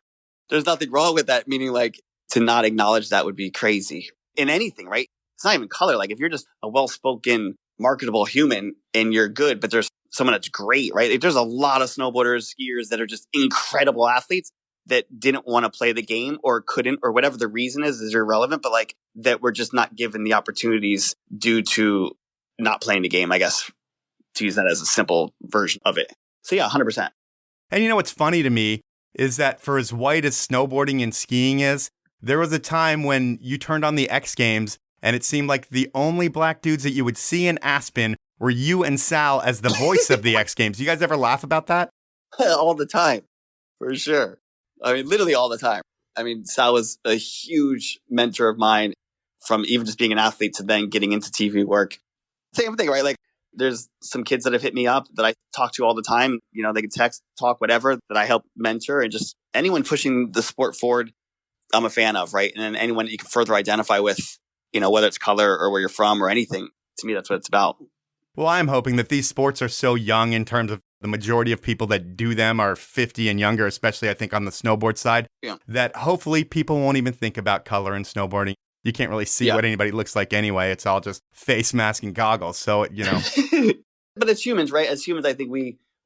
There's nothing wrong with that, meaning like to not acknowledge that would be crazy in anything, right? It's not even color. Like if you're just a well-spoken, marketable human and you're good, but there's someone that's great, right? Like, there's a lot of snowboarders, skiers that are just incredible athletes that didn't want to play the game or couldn't, or whatever the reason is irrelevant, but like that were just not given the opportunities due to not playing the game, I guess, to use that as a simple version of it. So yeah, 100%. And you know what's funny to me is that for as white as snowboarding and skiing is, there was a time when you turned on the X Games and it seemed like the only black dudes that you would see in Aspen were you and Sal as the voice of the X Games. You guys ever laugh about that? All the time, for sure. I mean, literally all the time. I mean, Sal was a huge mentor of mine from even just being an athlete to then getting into TV work. Same thing, right? Like there's some kids that have hit me up that I talk to all the time. You know, they can text, talk, whatever, that I help mentor, and just anyone pushing the sport forward, I'm a fan of, right? And then anyone that you can further identify with, you know, whether it's color or where you're from or anything, to me, that's what it's about. Well, I'm hoping that these sports are so young in terms of the majority of people that do them are 50 and younger, especially I think on the snowboard side, that hopefully people won't even think about color in snowboarding. You can't really see what anybody looks like anyway. It's all just face mask and goggles. So, you know. But as humans, right? As humans, I think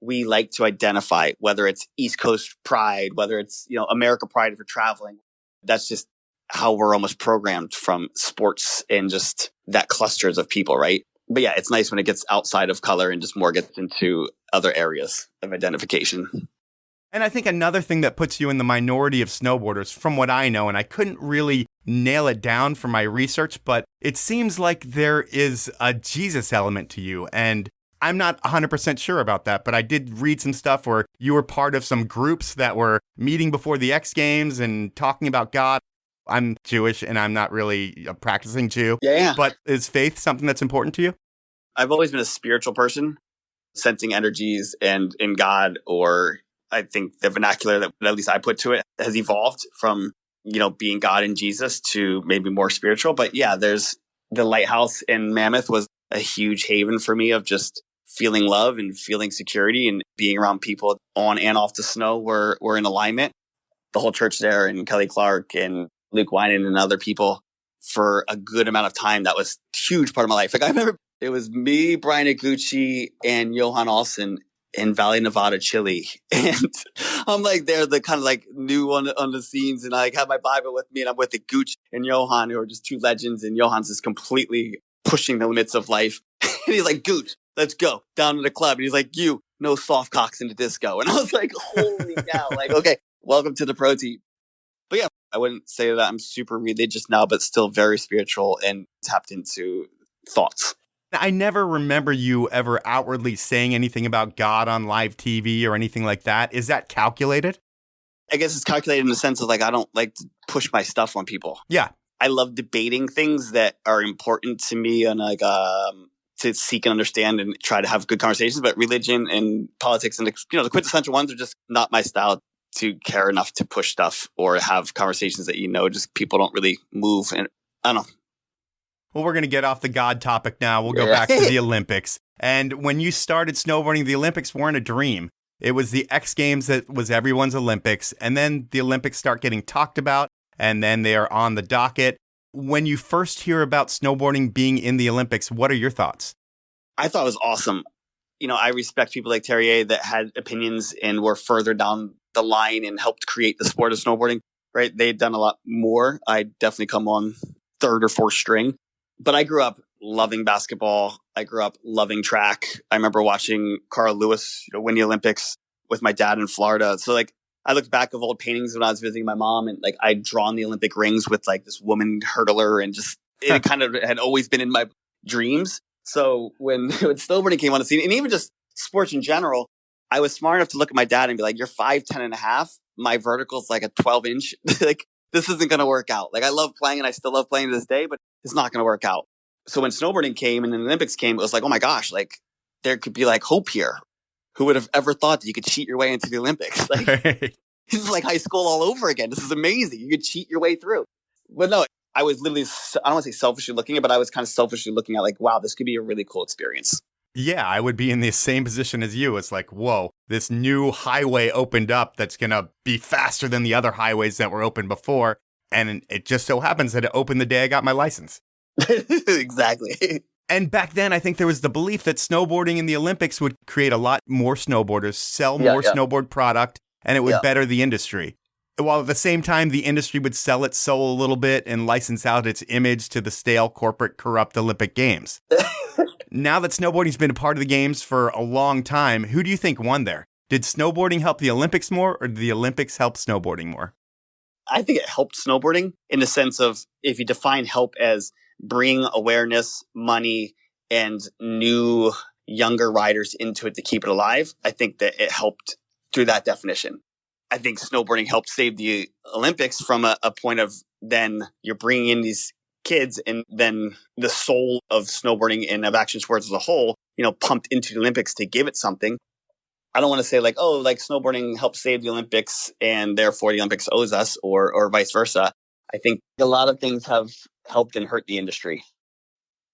we like to identify, whether it's East Coast pride, whether it's, you know, America pride for traveling. That's just how we're almost programmed from sports and just that clusters of people, right? But yeah, it's nice when it gets outside of color and just more gets into other areas of identification. And I think another thing that puts you in the minority of snowboarders, from what I know, and I couldn't really nail it down from my research, but it seems like there is a Jesus element to you. And I'm not 100% sure about that, but I did read some stuff where you were part of some groups that were meeting before the X Games and talking about God. I'm Jewish and I'm not really a practicing Jew. Yeah. But is faith something that's important to you? I've always been a spiritual person, sensing energies and in God, or I think the vernacular that at least I put to it has evolved from, you know, being God and Jesus to maybe more spiritual. But yeah, there's the lighthouse in Mammoth was a huge haven for me of just feeling love and feeling security and being around people on and off the snow were in alignment. The whole church there and Kelly Clark and Luke Winan and other people for a good amount of time. That was a huge part of my life. Like I remember it was me, Brian Iguchi, and Johan Olsen in Valley, Nevada, Chile. And I'm like, they're the kind of like new on the scenes. And I like have my Bible with me and I'm with Iguchi and Johan, who are just two legends. And Johan's just completely pushing the limits of life. And he's like, Gooch, let's go down to the club. And he's like, you, no soft cocks in the disco. And I was like, holy cow. Like, okay, welcome to the pro team. But yeah, I wouldn't say that I'm super religious now, but still very spiritual and tapped into thoughts. I never remember you ever outwardly saying anything about God on live TV or anything like that. Is that calculated? I guess it's calculated in the sense of like, I don't like to push my stuff on people. Yeah. I love debating things that are important to me and like, to seek and understand and try to have good conversations. But religion and politics and, you know, the quintessential ones are just not my style to care enough to push stuff or have conversations that, you know, just people don't really move. And I don't know. Well, we're going to get off the God topic now. We'll go back to the Olympics. And when you started snowboarding, the Olympics weren't a dream. It was the X Games that was everyone's Olympics. And then the Olympics start getting talked about, and then they are on the docket. When you first hear about snowboarding being in the Olympics, what are your thoughts? I thought it was awesome. You know, I respect people like Terrier that had opinions and were further down the line and helped create the sport of snowboarding, right? They'd done a lot more. I definitely come on third or fourth string. But I grew up loving basketball. I grew up loving track. I remember watching Carl Lewis, you know, win the Olympics with my dad in Florida. So like I looked back of old paintings when I was visiting my mom and like I'd drawn the Olympic rings with like this woman hurdler and just it kind of had always been in my dreams. So when snowboarding came on the scene and even just sports in general, I was smart enough to look at my dad and be like, you're 5'10" and a half. My vertical's like a 12-inch. Like, this isn't going to work out. Like, I love playing and I still love playing to this day, but it's not going to work out. So when snowboarding came and the Olympics came, it was like, oh my gosh, like there could be like hope here. Who would have ever thought that you could cheat your way into the Olympics? Like, this is like high school all over again. This is amazing. You could cheat your way through. But no, I was literally, I don't want to say selfishly looking at, but I was kind of selfishly looking at like, wow, this could be a really cool experience. Yeah, I would be in the same position as you. It's like, whoa, this new highway opened up that's going to be faster than the other highways that were open before. And it just so happens that it opened the day I got my license. Exactly. And back then, I think there was the belief that snowboarding in the Olympics would create a lot more snowboarders, sell more snowboard product, and it would better the industry. While at the same time, the industry would sell its soul a little bit and license out its image to the stale, corporate, corrupt Olympic Games. Now that snowboarding's been a part of the games for a long time, who do you think won there? Did snowboarding help the Olympics more, or did the Olympics help snowboarding more? I think it helped snowboarding in the sense of if you define help as bring awareness, money, and new, younger riders into it to keep it alive, I think that it helped through that definition. I think snowboarding helped save the Olympics from a point of then you're bringing in these kids and then the soul of snowboarding and of action sports as a whole, pumped into the Olympics to give it something. I don't want to say like, oh, like snowboarding helped save the Olympics and therefore the Olympics owes us or vice versa. I think a lot of things have helped and hurt the industry.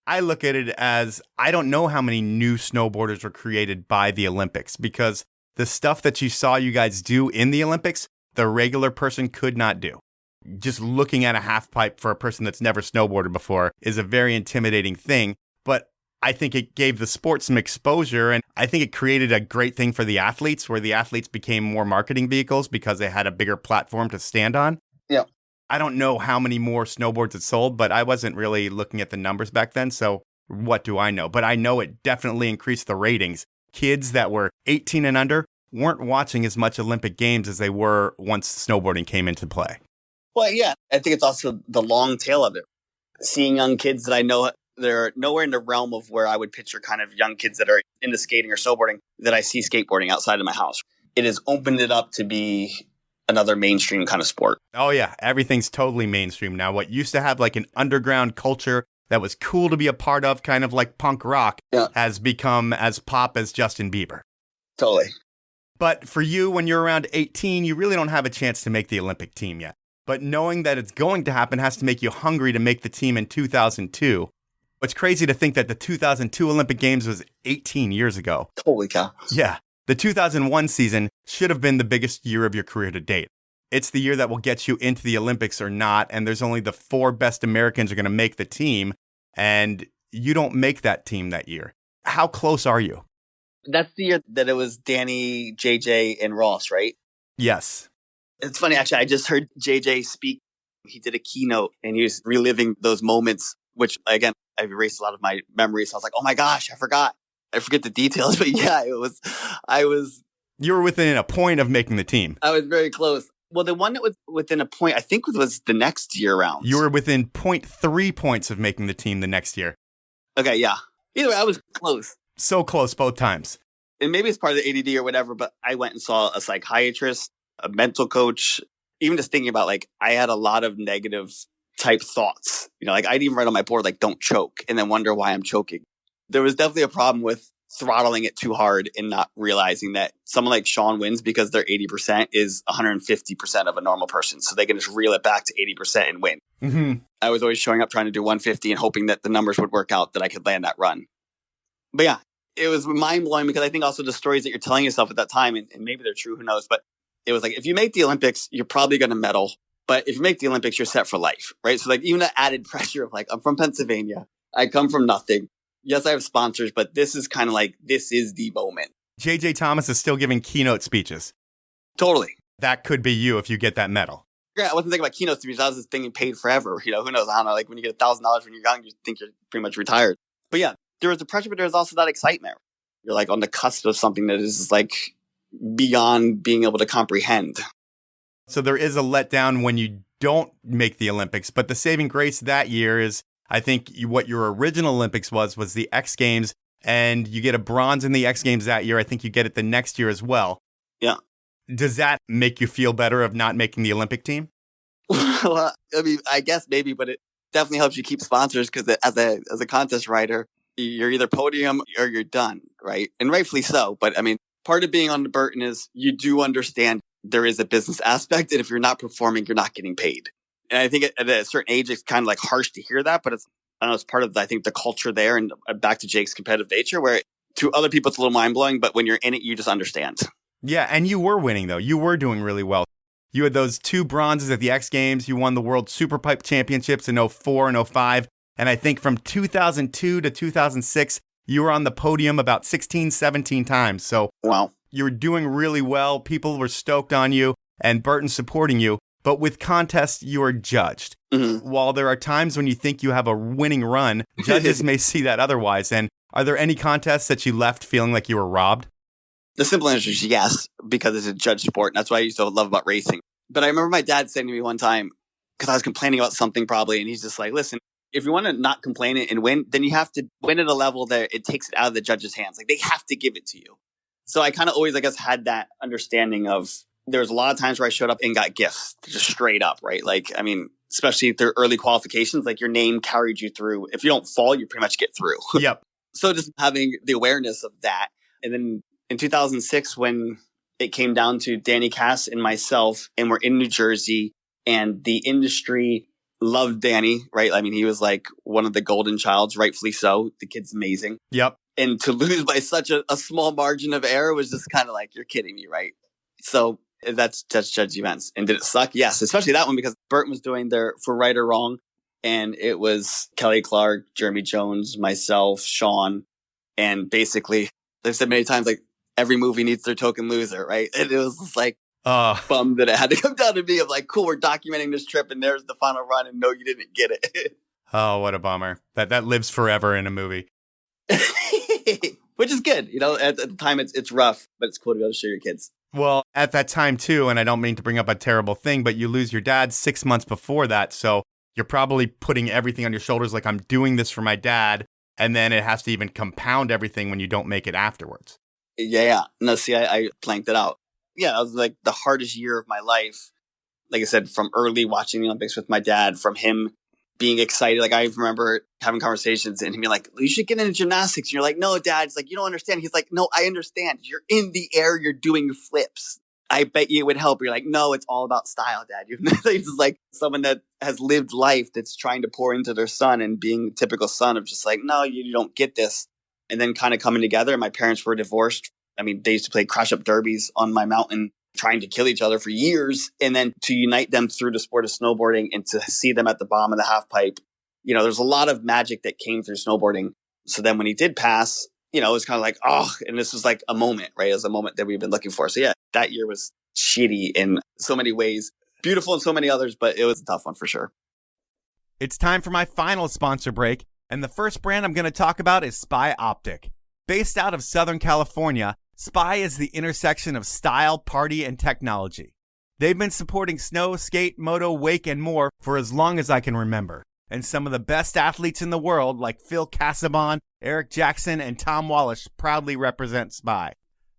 I look at it as I don't know how many new snowboarders were created by the Olympics because the stuff that you saw you guys do in the Olympics, the regular person could not do. Just looking at a half pipe for a person that's never snowboarded before is a very intimidating thing. But I think it gave the sport some exposure, and I think it created a great thing for the athletes where the athletes became more marketing vehicles because they had a bigger platform to stand on. Yeah. I don't know how many more snowboards it sold, but I wasn't really looking at the numbers back then. So what do I know? But I know it definitely increased the ratings. Kids that were 18 and under weren't watching as much Olympic Games as they were once snowboarding came into play. Well, yeah, I think it's also the long tail of it. Seeing young kids that I know, they're nowhere in the realm of where I would picture kind of young kids that are into skating or snowboarding that I see skateboarding outside of my house. It has opened it up to be another mainstream kind of sport. Oh, yeah. Everything's totally mainstream now. What used to have like an underground culture that was cool to be a part of, kind of like punk rock, has become as pop as Justin Bieber. Totally. But for you, when you're around 18, you really don't have a chance to make the Olympic team yet. But knowing that it's going to happen has to make you hungry to make the team in 2002. It's crazy to think that the 2002 Olympic Games was 18 years ago. Holy cow. Yeah. The 2001 season should have been the biggest year of your career to date. It's the year that will get you into the Olympics or not, and there's only the 4 best Americans are going to make the team, and you don't make that team that year. How close are you? That's the year that it was Danny, JJ, and Ross, right? Yes. It's funny, actually, I just heard JJ speak. He did a keynote, and he was reliving those moments, which, again, I've erased a lot of my memories. So I was like, oh my gosh, I forgot. I forget the details, but yeah, You were within a point of making the team. I was very close. Well, the one that was within a point, I think was the next year round. You were within 0.3 points of making the team the next year. Okay, yeah. Either way, I was close. So close both times. And maybe it's part of the ADD or whatever, but I went and saw a psychiatrist, a mental coach, even just thinking about like, I had a lot of negative type thoughts. Like I'd even write on my board, like, don't choke, and then wonder why I'm choking. There was definitely a problem with throttling it too hard and not realizing that someone like Sean wins because their 80% is 150% of a normal person. So they can just reel it back to 80% and win. Mm-hmm. I was always showing up trying to do 150 and hoping that the numbers would work out that I could land that run. But yeah, it was mind blowing because I think also the stories that you're telling yourself at that time, and maybe they're true, who knows, but it was like, if you make the Olympics, you're probably going to medal. But if you make the Olympics, you're set for life, right? So like even the added pressure of like, I'm from Pennsylvania. I come from nothing. Yes, I have sponsors, but this is kind of like, this is the moment. JJ Thomas is still giving keynote speeches. Totally. That could be you if you get that medal. Yeah, I wasn't thinking about keynote speeches. I was just thinking paid forever. Who knows? I don't know. Like when you get $1,000 when you're young, you think you're pretty much retired. But yeah, there was the pressure, but there was also that excitement. You're like on the cusp of something that is like beyond being able to comprehend. So there is a letdown when you don't make the Olympics, but the saving grace that year is, I think what your original Olympics was the X Games and you get a bronze in the X Games that year. I think you get it the next year as well. Yeah. Does that make you feel better of not making the Olympic team? Well, I mean, I guess maybe, but it definitely helps you keep sponsors because as a contest writer, you're either podium or you're done, right? And rightfully so. But I mean, part of being on the Burton is you do understand there is a business aspect, and if you're not performing, you're not getting paid. And I think at a certain age, it's kind of like harsh to hear that, but I don't know, it's part of I think the culture there, and back to Jake's competitive nature, where to other people it's a little mind blowing, but when you're in it, you just understand. Yeah, and you were winning though. You were doing really well. You had those 2 bronzes at the X Games. You won the World Superpipe Championships in 04 and 05. And I think from 2002 to 2006, you were on the podium about 16, 17 times. So wow, you were doing really well. People were stoked on you and Burton supporting you. But with contests, you are judged. Mm-hmm. While there are times when you think you have a winning run, judges may see that otherwise. And are there any contests that you left feeling like you were robbed? The simple answer is yes, because it's a judge sport. And that's what I used to love about racing. But I remember my dad saying to me one time, because I was complaining about something probably, and he's just like, listen, if you want to not complain and win, then you have to win at a level that it takes it out of the judge's hands. Like, they have to give it to you. So I kind of always, I guess, had that understanding of there was a lot of times where I showed up and got gifts, just straight up, right? Like, I mean, especially through early qualifications, like your name carried you through. If you don't fall, you pretty much get through. Yep. So just having the awareness of that. And then in 2006, when it came down to Danny Cass and myself, and we're in New Jersey, and the industry loved Danny, right? I mean, he was like one of the golden childs, rightfully so. The kid's amazing. Yep. And to lose by such a small margin of error was just kind of like, you're kidding me, right? So that's judge events. And did it suck? Yes, especially that one, because Burton was doing their For Right or Wrong, and it was Kelly Clark, Jeremy Jones, myself, Sean, and basically, they've said many times, like, every movie needs their token loser, right? And it was just like, bummed that it had to come down to me of like, cool, we're documenting this trip and there's the final run, and no, you didn't get it. Oh, what a bummer. That lives forever in a movie. Which is good. You know, at the time it's rough, but it's cool to be able to show your kids. Well, at that time too, and I don't mean to bring up a terrible thing, but you lose your dad 6 months before that. So you're probably putting everything on your shoulders. Like, I'm doing this for my dad. And then it has to even compound everything when you don't make it afterwards. Yeah. No, see, I planked it out. Yeah, it was like the hardest year of my life. Like I said, from early watching the Olympics with my dad, from him being excited. Like, I remember having conversations and him being like, you should get into gymnastics. And you're like, no, Dad. It's like, you don't understand. He's like, no, I understand. You're in the air. You're doing flips. I bet you it would help. You're like, no, it's all about style, Dad. It's just like someone that has lived life that's trying to pour into their son and being the typical son of just like, no, you don't get this. And then kind of coming together. My parents were divorced. I mean, they used to play crash up derbies on my mountain, trying to kill each other for years. And then to unite them through the sport of snowboarding and to see them at the bottom of the half pipe, you know, there's a lot of magic that came through snowboarding. So then when he did pass, you know, it was kind of like, oh, and this was like a moment, right? It was a moment that we've been looking for. So yeah, that year was shitty in so many ways, beautiful in so many others, but it was a tough one for sure. It's time for my final sponsor break. And the first brand I'm going to talk about is Spy Optic. Based out of Southern California, Spy is the intersection of style, party, and technology. They've been supporting snow, skate, moto, wake, and more for as long as I can remember. And some of the best athletes in the world, like Phil Casaubon, Eric Jackson, and Tom Wallish, proudly represent Spy.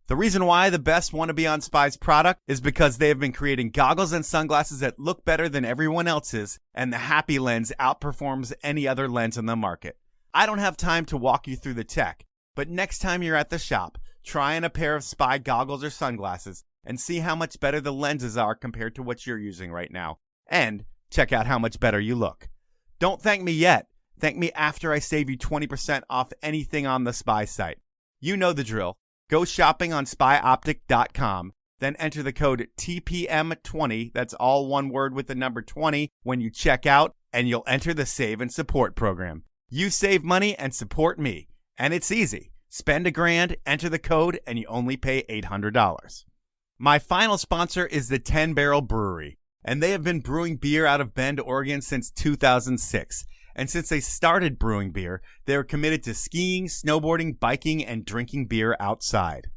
The reason why the best want to be on Spy's product is because they have been creating goggles and sunglasses that look better than everyone else's, and the Happy Lens outperforms any other lens on the market. I don't have time to walk you through the tech, but next time you're at the shop, try on a pair of Spy goggles or sunglasses and see how much better the lenses are compared to what you're using right now. And check out how much better you look. Don't thank me yet. Thank me after I save you 20% off anything on the Spy site. You know the drill. Go shopping on spyoptic.com, then enter the code TPM20, that's all one word with the number 20, when you check out, and you'll enter the Save and Support program. You save money and support me. And it's easy. Spend $1,000, enter the code, and you only pay $800. My final sponsor is the 10 Barrel Brewery, and they have been brewing beer out of Bend, Oregon since 2006. And since they started brewing beer, they are committed to skiing, snowboarding, biking, and drinking beer outside.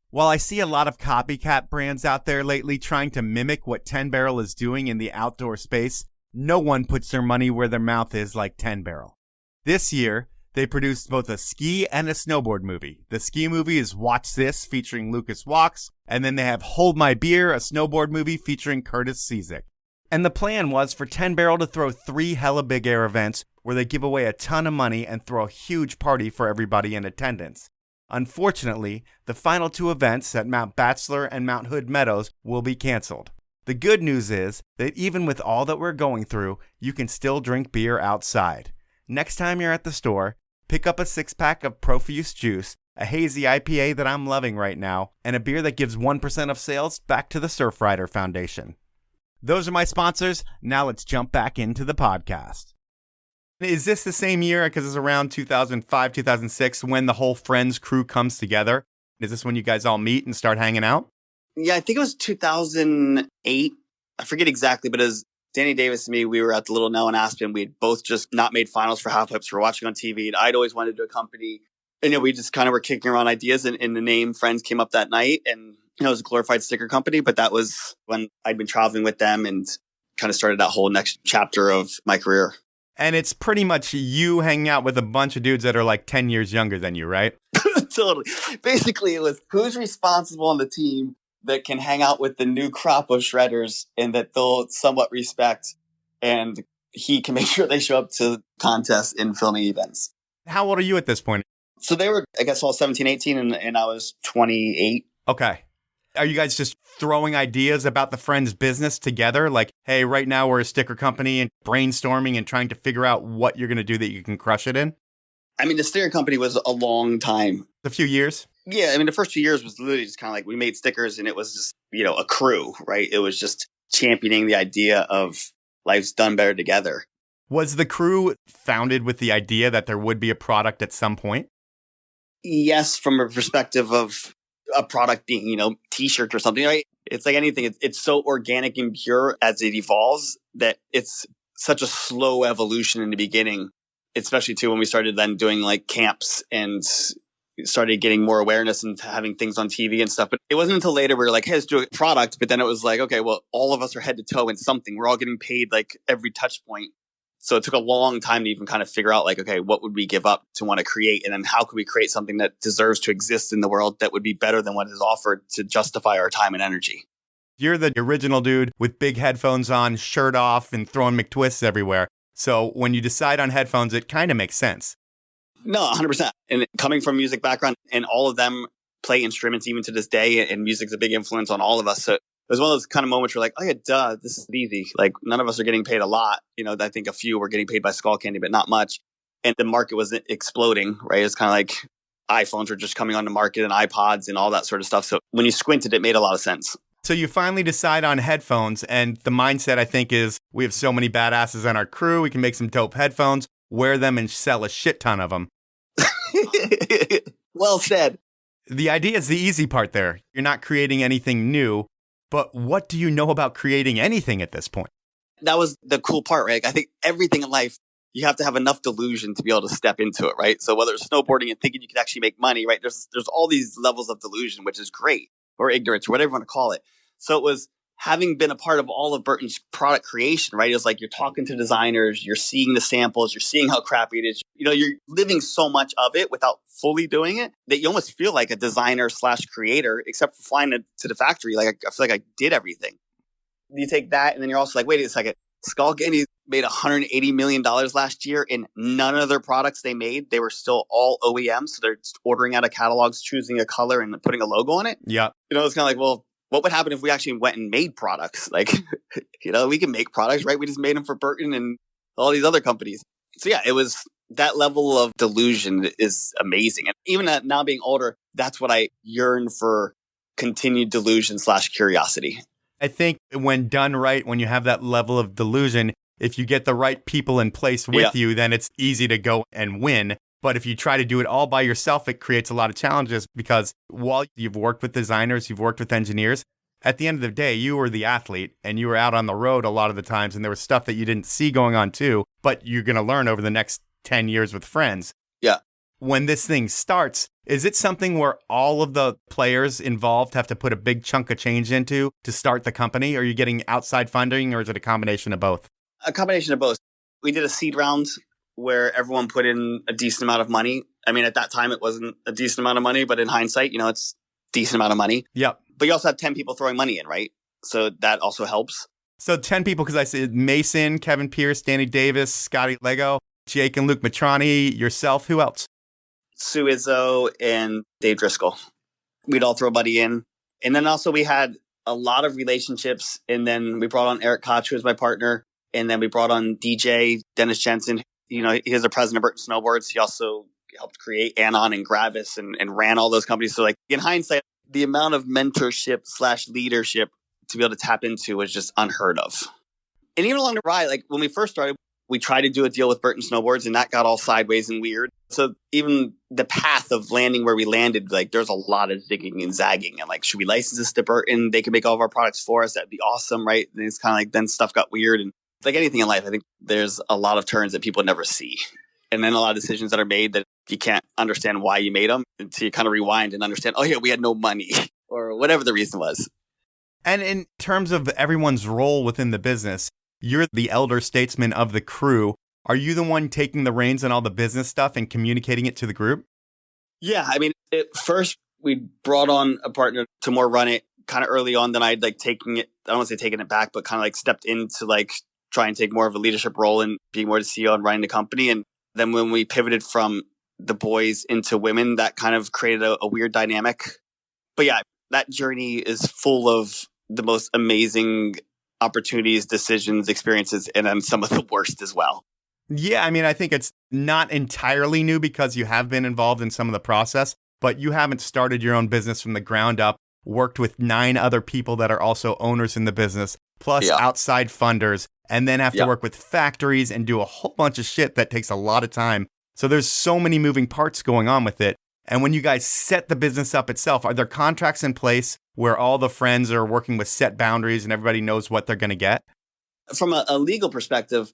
While I see a lot of copycat brands out there lately trying to mimic what 10 Barrel is doing in the outdoor space, no one puts their money where their mouth is like 10 Barrel. This year, They produced both a ski and a snowboard movie. The ski movie is Watch This, featuring Lucas Walks, and then they have Hold My Beer, a snowboard movie featuring Curtis Cizik. And the plan was for 10 Barrel to throw 3 hella big air events where they give away a ton of money and throw a huge party for everybody in attendance. Unfortunately, the final 2 events at Mount Bachelor and Mount Hood Meadows will be canceled. The good news is that even with all that we're going through, you can still drink beer outside. Next time you're at the store, pick up a 6-pack of Profuse Juice, a hazy IPA that I'm loving right now, and a beer that gives 1% of sales back to the Surfrider Foundation. Those are my sponsors. Now let's jump back into the podcast. Is this the same year, because it's around 2005, 2006, when the whole Frends Crew comes together? Is this when you guys all meet and start hanging out? Yeah, I think it was 2008. I forget exactly, but as Danny Davis and me, we were at the Little Nell in Aspen. We had both just not made finals for halfpipes. We were watching on TV, and I'd always wanted to do a company. And, we just kind of were kicking around ideas, and the name Frends came up that night. And, it was a glorified sticker company, but that was when I'd been traveling with them and kind of started that whole next chapter of my career. And it's pretty much you hanging out with a bunch of dudes that are like 10 years younger than you, right? Totally. Basically, it was who's responsible on the team that can hang out with the new crop of shredders and that they'll somewhat respect, and he can make sure they show up to contests and filming events. How old are you at this point? So they were, I guess, all 17, 18, and I was 28. Okay. Are you guys just throwing ideas about the Frends business together? Like, hey, right now we're a sticker company, and brainstorming and trying to figure out what you're going to do that you can crush it in? I mean, the sticker company was a long time. A few years? Yeah. I mean, the first 2 years was literally just kind of like we made stickers, and it was just, a crew, right? It was just championing the idea of life's done better together. Was the crew founded with the idea that there would be a product at some point? Yes, from a perspective of a product being, t-shirt or something, right? It's like anything. It's so organic and pure as it evolves that it's such a slow evolution in the beginning, especially too when we started then doing like camps and started getting more awareness and having things on TV and stuff. But it wasn't until later we were like, hey, let's do a product. But then it was like, okay, well, all of us are head to toe in something. We're all getting paid like every touch point. So it took a long time to even kind of figure out like, okay, what would we give up to want to create? And then how could we create something that deserves to exist in the world that would be better than what is offered to justify our time and energy? You're the original dude with big headphones on, shirt off, and throwing McTwists everywhere. So when you decide on headphones, it kind of makes sense. No, 100%. And coming from a music background, and all of them play instruments even to this day, and music's a big influence on all of us. So it was one of those kind of moments where like, oh yeah, duh, this is easy. Like none of us are getting paid a lot. I think a few were getting paid by Skull Candy, but not much. And the market was exploding, right? It's kind of like iPhones were just coming on the market and iPods and all that sort of stuff. So when you squinted, it made a lot of sense. So you finally decide on headphones, and the mindset I think is we have so many badasses on our crew. We can make some dope headphones, wear them, and sell a shit ton of them. Well said. The idea is the easy part there. You're not creating anything new. But what do you know about creating anything at this point? That was the cool part, right? I think everything in life, you have to have enough delusion to be able to step into it, right? So whether it's snowboarding and thinking you could actually make money, right? There's all these levels of delusion, which is great, or ignorance, or whatever you want to call it. So it was having been a part of all of Burton's product creation, right? It was like you're talking to designers, you're seeing the samples, you're seeing how crappy it is. You're living so much of it without fully doing it that you almost feel like a designer / creator, except for flying to the factory. Like I feel like I did everything. You take that, and then you're also like, wait a second. Skull Candy made $180 million last year, and none of their products they made, they were still all OEM. So they're ordering out of catalogs, choosing a color, and putting a logo on it. Yeah. It's kind of like, well, what would happen if we actually went and made products? Like, we can make products, right? We just made them for Burton and all these other companies. So yeah, it was that level of delusion is amazing. And even at now being older, that's what I yearn for, continued delusion / curiosity. I think when done right, when you have that level of delusion, if you get the right people in place with you, then it's easy to go and win. But if you try to do it all by yourself, it creates a lot of challenges because while you've worked with designers, you've worked with engineers, at the end of the day, you were the athlete and you were out on the road a lot of the times and there was stuff that you didn't see going on too, but you're going to learn over the next 10 years with Frends. Yeah. When this thing starts, is it something where all of the players involved have to put a big chunk of change into to start the company? Are you getting outside funding or is it a combination of both? A combination of both. We did a seed round where everyone put in a decent amount of money. I mean, at that time, it wasn't a decent amount of money, but in hindsight, it's a decent amount of money. Yep. But you also have 10 people throwing money in, right? So that also helps. So 10 people, because I said Mason, Kevin Pierce, Danny Davis, Scotty Lego, Jake and Luke Matrani, yourself. Who else? Sue Izzo and Dave Driscoll. We'd all throw money in. And then also we had a lot of relationships. And then we brought on Eric Koch, who was my partner. And then we brought on DJ Dennis Jensen. He's the president of Burton Snowboards. He also helped create Anon and Gravis and ran all those companies. So in hindsight, the amount of mentorship / leadership to be able to tap into was just unheard of. And even along the ride, when we first started, we tried to do a deal with Burton Snowboards and that got all sideways and weird. So even the path of landing where we landed, there's a lot of zigging and zagging. And should we license this to Burton? They can make all of our products for us. That'd be awesome, right? And it's kind of then stuff got weird. And like anything in life, I think there's a lot of turns that people never see. And then a lot of decisions that are made that you can't understand why you made them until you kind of rewind and understand, oh yeah, we had no money or whatever the reason was. And in terms of everyone's role within the business, you're the elder statesman of the crew. Are you the one taking the reins on all the business stuff and communicating it to the group? Yeah. I mean, at first we brought on a partner to more run it kind of early on. Then I'd taking it, I don't want to say taking it back, but kind of stepped into try and take more of a leadership role and being more the CEO and running the company. And then when we pivoted from the boys into women, that kind of created a weird dynamic. But yeah, that journey is full of the most amazing opportunities, decisions, experiences, and then some of the worst as well. Yeah, I mean, I think it's not entirely new because you have been involved in some of the process, but you haven't started your own business from the ground up, worked with 9 other people that are also owners in the business, plus outside funders, and then have to work with factories and do a whole bunch of shit that takes a lot of time. So there's so many moving parts going on with it. And when you guys set the business up itself, are there contracts in place where all the friends are working with set boundaries and everybody knows what they're going to get? From a legal perspective,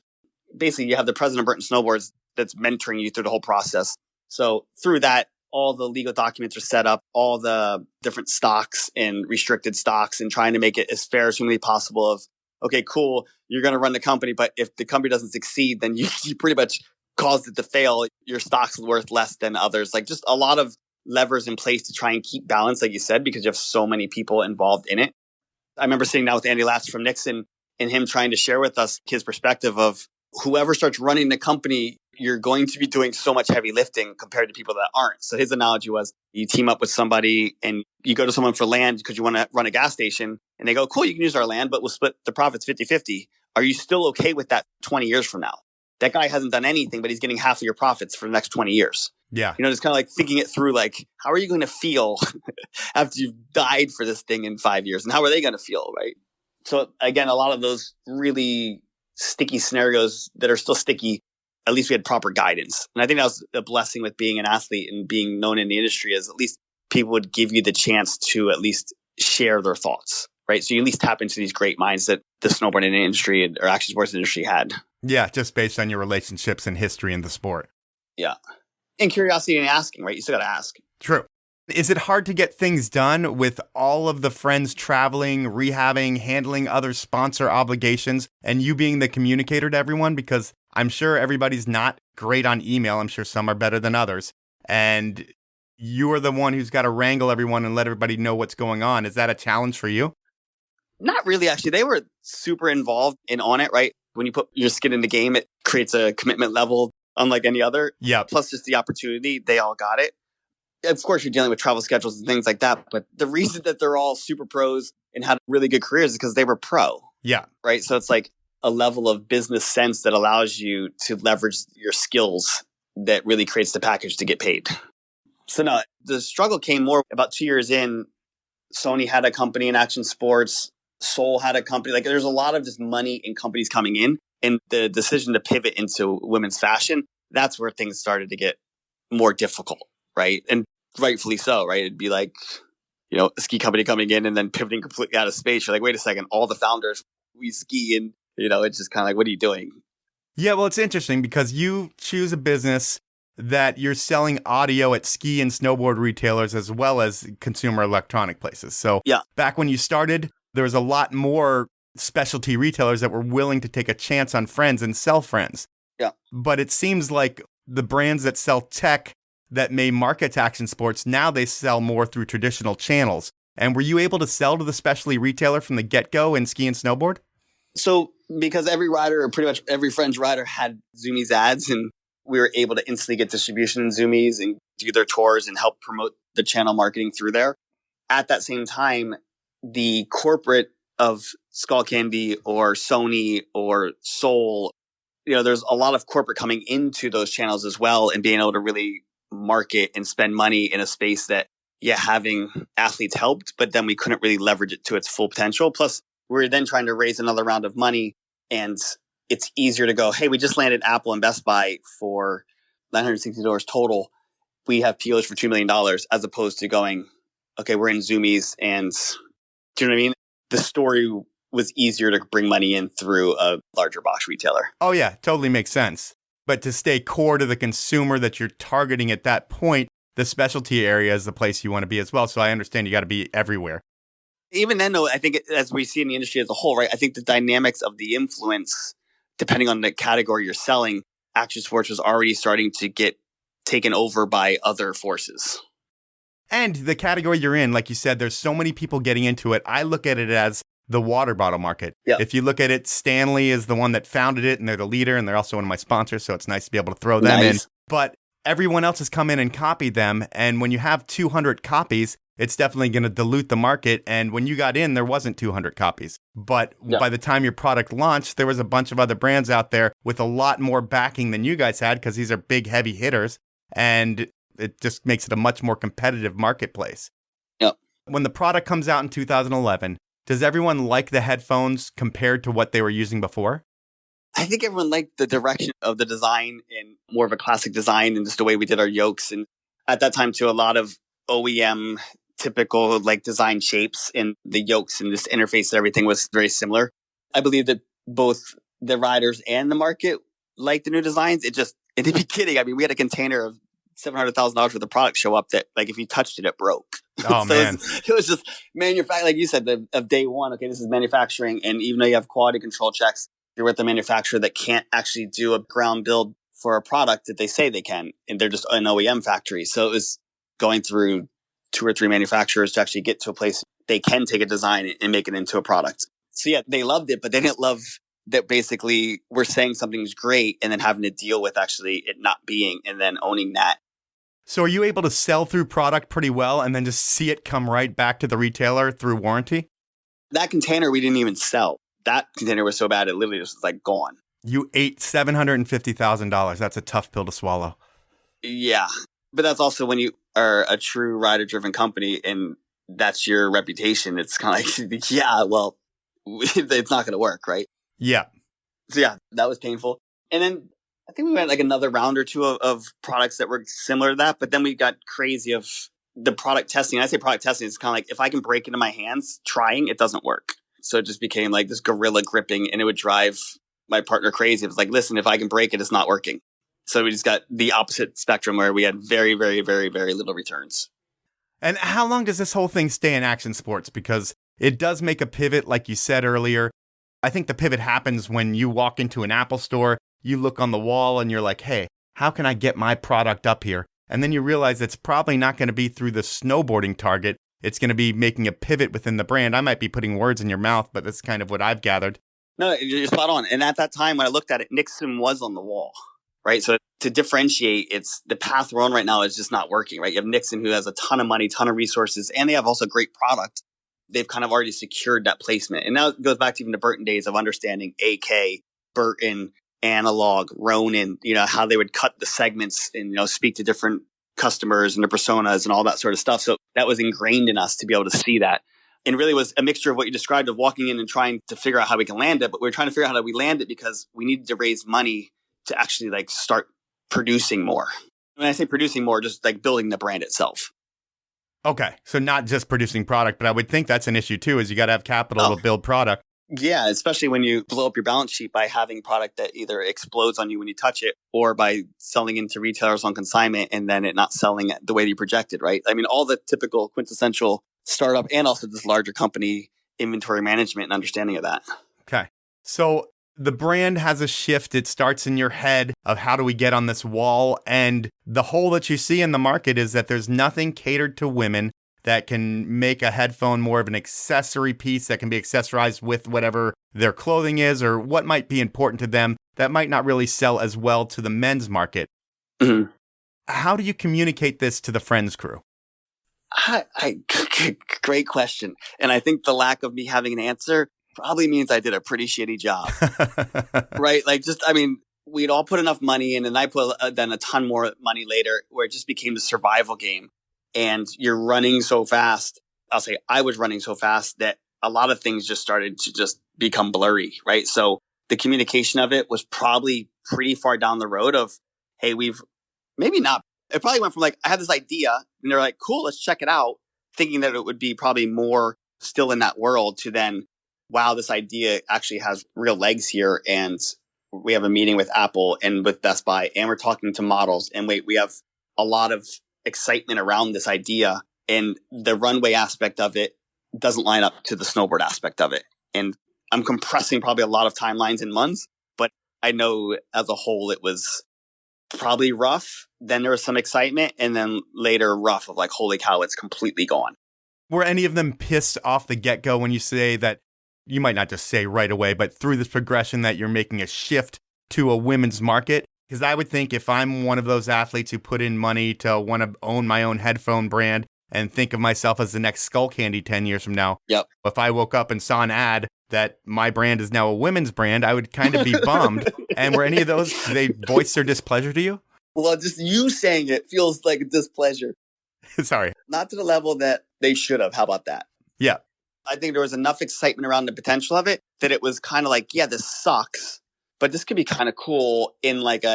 basically you have the president of Burton Snowboards that's mentoring you through the whole process. So through that, all the legal documents are set up, all the different stocks and restricted stocks, and trying to make it as fair as humanly possible of, okay, cool, you're going to run the company, but if the company doesn't succeed, then you pretty much caused it to fail. Your stock's worth less than others. Just a lot of levers in place to try and keep balance, like you said, because you have so many people involved in it. I remember sitting down with Andy Latz from Nixon and him trying to share with us his perspective of whoever starts running the company, you're going to be doing so much heavy lifting compared to people that aren't. So his analogy was you team up with somebody and you go to someone for land because you want to run a gas station and they go, cool, you can use our land, but we'll split the profits 50-50. Are you still okay with that 20 years from now? That guy hasn't done anything, but he's getting half of your profits for the next 20 years. Yeah. It's kind of thinking it through, how are you going to feel after you've died for this thing in 5 years? And how are they going to feel, right? So again, a lot of those really sticky scenarios that are still sticky, at least we had proper guidance. And I think that was a blessing with being an athlete and being known in the industry, is at least people would give you the chance to at least share their thoughts, right? So you at least tap into these great minds that the snowboarding industry or action sports industry had. Yeah, just based on your relationships and history in the sport. Yeah. And curiosity and asking, right? You still got to ask. True. Is it hard to get things done with all of the friends traveling, rehabbing, handling other sponsor obligations, and you being the communicator to everyone? Because I'm sure everybody's not great on email. I'm sure some are better than others. And you are the one who's got to wrangle everyone and let everybody know what's going on. Is that a challenge for you? Not really, actually. They were super involved and on it, right? When you put your skin in the game, it creates a commitment level unlike any other. Yeah. Plus just the opportunity, they all got it. Of course, you're dealing with travel schedules and things like that. But the reason that they're all super pros and had really good careers is because they were pro. Yeah. Right. So it's a level of business sense that allows you to leverage your skills that really creates the package to get paid. So no, the struggle came more about 2 years in. Sony had a company in action sports. Soul had a company. There's a lot of just money and companies coming in. And the decision to pivot into women's fashion, that's where things started to get more difficult. Right. And rightfully so, right? It'd be a ski company coming in and then pivoting completely out of space. You're wait a second, all the founders, we ski, and, it's just kind of what are you doing? Yeah, well, it's interesting because you choose a business that you're selling audio at ski and snowboard retailers as well as consumer electronic places. So back when you started, there was a lot more specialty retailers that were willing to take a chance on Frends and sell Frends. Yeah. But it seems like the brands that sell tech that may market to action sports, now they sell more through traditional channels. And were you able to sell to the specialty retailer from the get-go in ski and snowboard? So because every rider, or pretty much every Frends rider, had Zoomies ads, and we were able to instantly get distribution in Zoomies and do their tours and help promote the channel marketing through there. At that same time, the corporate of Skullcandy or Sony or Soul, there's a lot of corporate coming into those channels as well and being able to really market and spend money in a space that, having athletes helped, but then we couldn't really leverage it to its full potential. Plus, we're then trying to raise another round of money, and it's easier to go, hey, we just landed Apple and Best Buy for $960 total. We have POs for $2 million, as opposed to going, okay, we're in Zoomies, and do you know what I mean? The story was easier to bring money in through a larger box retailer. Oh yeah, totally makes sense. But to stay core to the consumer that you're targeting at that point, the specialty area is the place you want to be as well. So I understand you got to be everywhere. Even then, though, I think as we see in the industry as a whole, right, I think the dynamics of the influence, depending on the category you're selling, action sports was already starting to get taken over by other forces. And the category you're in, like you said, there's so many people getting into it. I look at it as the water bottle market. Yep. If you look at it, Stanley is the one that founded it, and they're the leader, and they're also one of my sponsors, so it's nice to be able to throw them in. But everyone else has come in and copied them, and when you have 200 copies, it's definitely going to dilute the market. And when you got in, there wasn't 200 copies. But by the time your product launched, there was a bunch of other brands out there with a lot more backing than you guys had, because these are big, heavy hitters, and it just makes it a much more competitive marketplace. Yep. When the product comes out in 2011, does everyone like the headphones compared to what they were using before? I think everyone liked the direction of the design and more of a classic design and just the way we did our yokes. And at that time, too, a lot of OEM typical design shapes and the yokes and this interface and everything was very similar. I believe that both the riders and the market liked the new designs. It just, in the beginning, I mean, we had a container of $700,000 worth of product show up that, if you touched it, it broke. Oh, so man. it was just manufacturing, like you said, of day one. Okay, this is manufacturing. And even though you have quality control checks, you're with the manufacturer that can't actually do a ground build for a product that they say they can. And they're just an OEM factory. So it was going through 2 or 3 manufacturers to actually get to a place they can take a design and make it into a product. So yeah, they loved it, but they didn't love that basically we're saying something's great and then having to deal with actually it not being, and then owning that. So are you able to sell through product pretty well and then just see it come right back to the retailer through warranty? That container we didn't even sell. That container was so bad it literally just was gone. You ate $750,000. That's a tough pill to swallow. Yeah. But that's also when you are a true rider-driven company and that's your reputation. It's kind of like, yeah, well, it's not going to work, right? Yeah. So yeah, that was painful. And then I think we went another round or two of products that were similar to that. But then we got crazy of the product testing. I say product testing, it's kind of like if I can break it in my hands, trying, it doesn't work. So it just became this gorilla gripping, and it would drive my partner crazy. It was like, listen, if I can break it, it's not working. So we just got the opposite spectrum where we had very, very, very, very little returns. And how long does this whole thing stay in action sports? Because it does make a pivot, like you said earlier. I think the pivot happens when you walk into an Apple store, you look on the wall and you're like, hey, how can I get my product up here? And then you realize it's probably not going to be through the snowboarding target. It's going to be making a pivot within the brand. I might be putting words in your mouth, but that's kind of what I've gathered. No, you're spot on. And at that time, when I looked at it, Nixon was on the wall, right? So to differentiate, it's the path we're on right now is just not working, right? You have Nixon, who has a ton of money, ton of resources, and they have also great product. They've kind of already secured that placement. And now it goes back to even the Burton days of understanding AK, Burton, Analog, Ronin, how they would cut the segments and, speak to different customers and their personas and all that sort of stuff. So that was ingrained in us to be able to see that. And really was a mixture of what you described of walking in and trying to figure out how we can land it. But we were trying to figure out how we land it because we needed to raise money to actually start producing more. When I say producing more, just building the brand itself. Okay. So not just producing product, but I would think that's an issue too, is you got to have capital to build product. Yeah, especially when you blow up your balance sheet by having product that either explodes on you when you touch it or by selling into retailers on consignment and then it not selling the way you projected, right? I mean, all the typical quintessential startup and also this larger company inventory management and understanding of that. Okay. So The brand has a shift. It starts in your head of how do we get on this wall? And the hole that you see in the market is that there's nothing catered to women that can make a headphone more of an accessory piece that can be accessorized with whatever their clothing is or what might be important to them that might not really sell as well to the men's market. Mhm. How do you communicate this to the Frends Crew? Great question. And I think the lack of me having an answer probably means I did a pretty shitty job, right? Like we'd all put enough money in and I put then a ton more money later where it just became the survival game. And you're running so fast. I'll say I was running so fast that a lot of things just started to just become blurry, right? So the communication of it was probably pretty far down the road of, hey, maybe not. It probably went from like, I had this idea and they're like, cool, let's check it out. Thinking that it would be probably more still in that world to then, wow, this idea actually has real legs here. And we have a meeting with Apple and with Best Buy and we're talking to models and we have a lot of excitement around this idea and the runway aspect of it doesn't line up to the snowboard aspect of it. And I'm compressing probably a lot of timelines in months, but I know as a whole, it was probably rough. Then there was some excitement and then later rough of like, holy cow, it's completely gone. Were any of them pissed off the get-go when you say that, you might not just say right away, but through this progression that you're making a shift to a women's market? Because I would think if I'm one of those athletes who put in money to want to own my own headphone brand and think of myself as the next Skull Candy 10 years from now, yep. If I woke up and saw an ad that my brand is now a women's brand, I would kind of be bummed. And were any of those, did they voice their displeasure to you? Well, just you saying it feels like a displeasure. Sorry. Not to the level that they should have. How about that? Yeah. I think there was enough excitement around the potential of it that it was kind of like, yeah, this sucks, but this could be kind of cool in like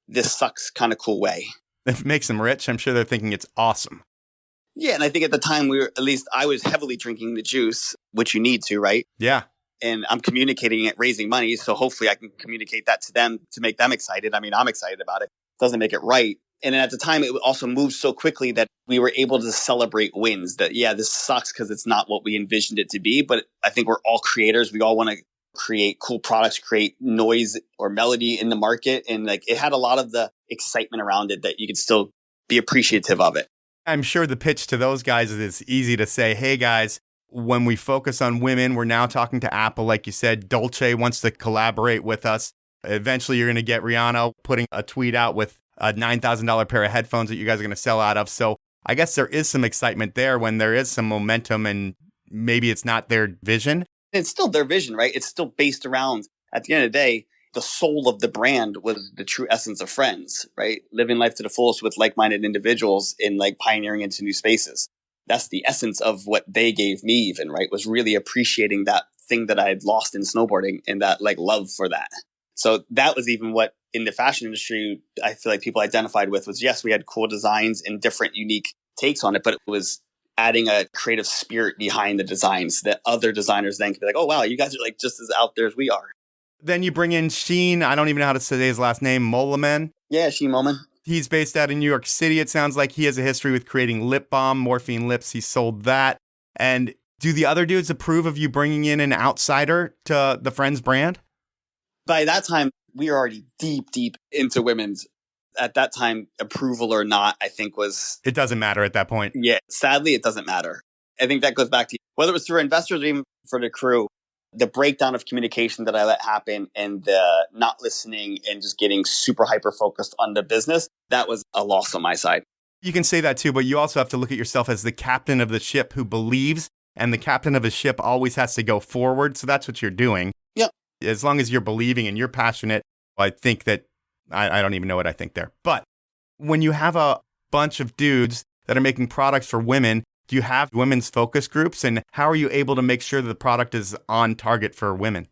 this sucks kind of cool way. If it makes them rich, I'm sure they're thinking it's awesome. Yeah. And I think at the time I was heavily drinking the juice, which you need to, right? Yeah. And I'm communicating it, raising money. So hopefully I can communicate that to them to make them excited. I mean, I'm excited about it. Doesn't make it right. And then at the time, it also moved so quickly that we were able to celebrate wins that, yeah, this sucks because it's not what we envisioned it to be. But I think we're all creators. We all want to create cool products, create noise or melody in the market. And like it had a lot of the excitement around it that you could still be appreciative of it. I'm sure the pitch to those guys is easy to say, hey, guys, when we focus on women, we're now talking to Apple. Like you said, Dolce wants to collaborate with us. Eventually, you're going to get Rihanna putting a tweet out with a $9,000 pair of headphones that you guys are going to sell out of. So I guess there is some excitement there when there is some momentum and maybe it's not their vision. It's still their vision, right? It's still based around, at the end of the day, the soul of the brand was the true essence of Frends, right? Living life to the fullest with like-minded individuals in like pioneering into new spaces. That's the essence of what they gave me even, right? Was really appreciating that thing that I had lost in snowboarding and that like love for that. So that was even what in the fashion industry, I feel like people identified with was, yes, we had cool designs and different unique takes on it, but it was adding a creative spirit behind the designs that other designers then could be like, oh, wow, you guys are like just as out there as we are. Then you bring in Sheen. I don't even know how to say his last name. Molaman. Yeah, Sheen Moman. He's based out in New York City. It sounds like he has a history with creating lip balm, morphine lips. He sold that. And do the other dudes approve of you bringing in an outsider to the Frends brand? By that time, we were already deep into women's. At that time, approval or not, I think was... It doesn't matter at that point. Yeah, sadly, it doesn't matter. I think that goes back to whether it was through investors or even for the crew, the breakdown of communication that I let happen and the not listening and just getting super hyper-focused on the business, that was a loss on my side. You can say that too, but you also have to look at yourself as the captain of the ship who believes, and the captain of a ship always has to go forward. So that's what you're doing. Yep. As long as you're believing and you're passionate, I think that, I don't even know what I think there. But when you have a bunch of dudes that are making products for women, do you have women's focus groups? And how are you able to make sure that the product is on target for women?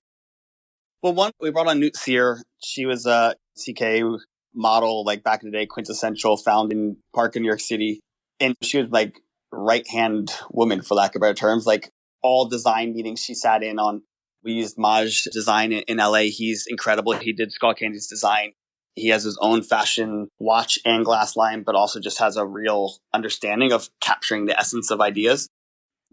Well, one, we brought on Newt Sear. She was a CK model, like back in the day, quintessential, found in Park in New York City. And she was like right-hand woman, for lack of better terms. Like all design meetings she sat in on. We used Maj Design in LA. He's incredible. He did Skull Candy's design. He has his own fashion watch and glass line, but also just has a real understanding of capturing the essence of ideas.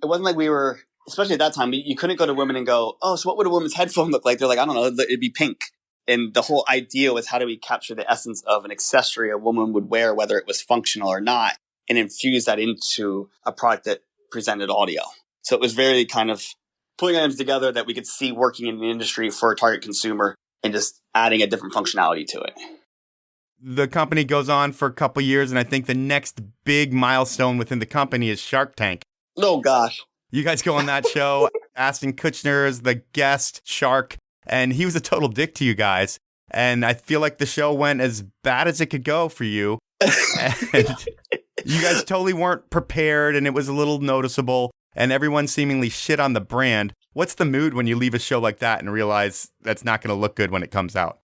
It wasn't like we were especially at that time, you couldn't go to women and go, oh, so what would a woman's headphone look like? They're like, I don't know, it'd be pink. And the whole idea was, how do we capture the essence of an accessory a woman would wear, whether it was functional or not, and infuse that into a product that presented audio. So it was very kind of pulling items together that we could see working in the industry for a target consumer and just adding a different functionality to it. The company goes on for a couple years, and I think the next big milestone within the company is Shark Tank. Oh, gosh. You guys go on that show. Ashton Kutcher is the guest shark, and he was a total dick to you guys. And I feel like the show went as bad as it could go for you. And you guys totally weren't prepared, and it was a little noticeable, and everyone seemingly shit on the brand. What's the mood when you leave a show like that and realize that's not going to look good when it comes out?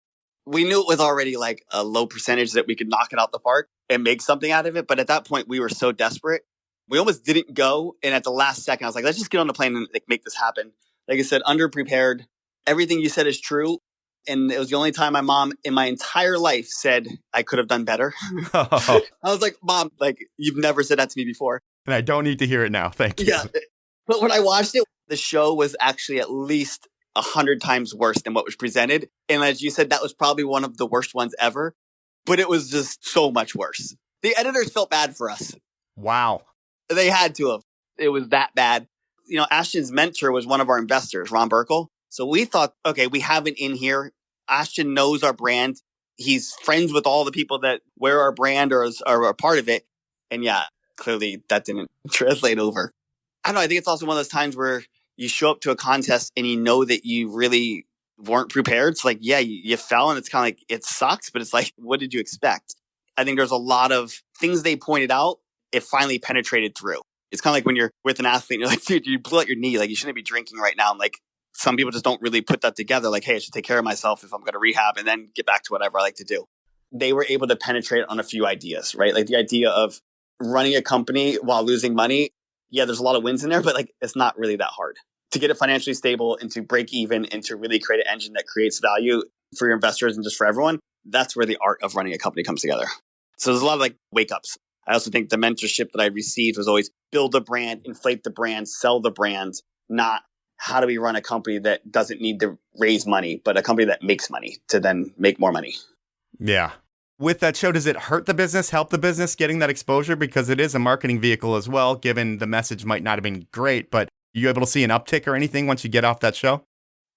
We knew it was already like a low percentage that we could knock it out the park and make something out of it. But at that point, we were so desperate. We almost didn't go. And at the last second, I was like, let's just get on the plane and make this happen. Like I said, underprepared. Everything you said is true. And it was the only time my mom in my entire life said I could have done better. I was like, Mom, like, you've never said that to me before. And I don't need to hear it now. Thank you. Yeah. But when I watched it, the show was actually at least 100 times worse than what was presented. And as you said, that was probably one of the worst ones ever. But it was just so much worse. The editors felt bad for us. Wow. They had to have. It was that bad. You know, Ashton's mentor was one of our investors, Ron Burkle. So we thought, okay, we have it in here. Ashton knows our brand. He's friends with all the people that wear our brand or are a part of it. And yeah, clearly that didn't translate over. I don't know. I think it's also one of those times where you show up to a contest and you know that you really weren't prepared. It's like, yeah, you fell, and it's kind of like, it sucks, but it's like, what did you expect? I think there's a lot of things they pointed out. It finally penetrated through. It's kind of like when you're with an athlete and you're like, dude, you blew out your knee. Like, you shouldn't be drinking right now. And like, some people just don't really put that together. Like, hey, I should take care of myself if I'm going to rehab and then get back to whatever I like to do. They were able to penetrate on a few ideas, right? Like the idea of running a company while losing money. Yeah, there's a lot of wins in there, but like, it's not really that hard to get it financially stable and to break even and to really create an engine that creates value for your investors and just for everyone. That's where the art of running a company comes together. So there's a lot of like wake ups. I also think the mentorship that I received was always build a brand, inflate the brand, sell the brand, not how do we run a company that doesn't need to raise money, but a company that makes money to then make more money. Yeah. With that show, does it hurt the business, help the business getting that exposure? Because it is a marketing vehicle as well, given the message might not have been great, but are you able to see an uptick or anything once you get off that show?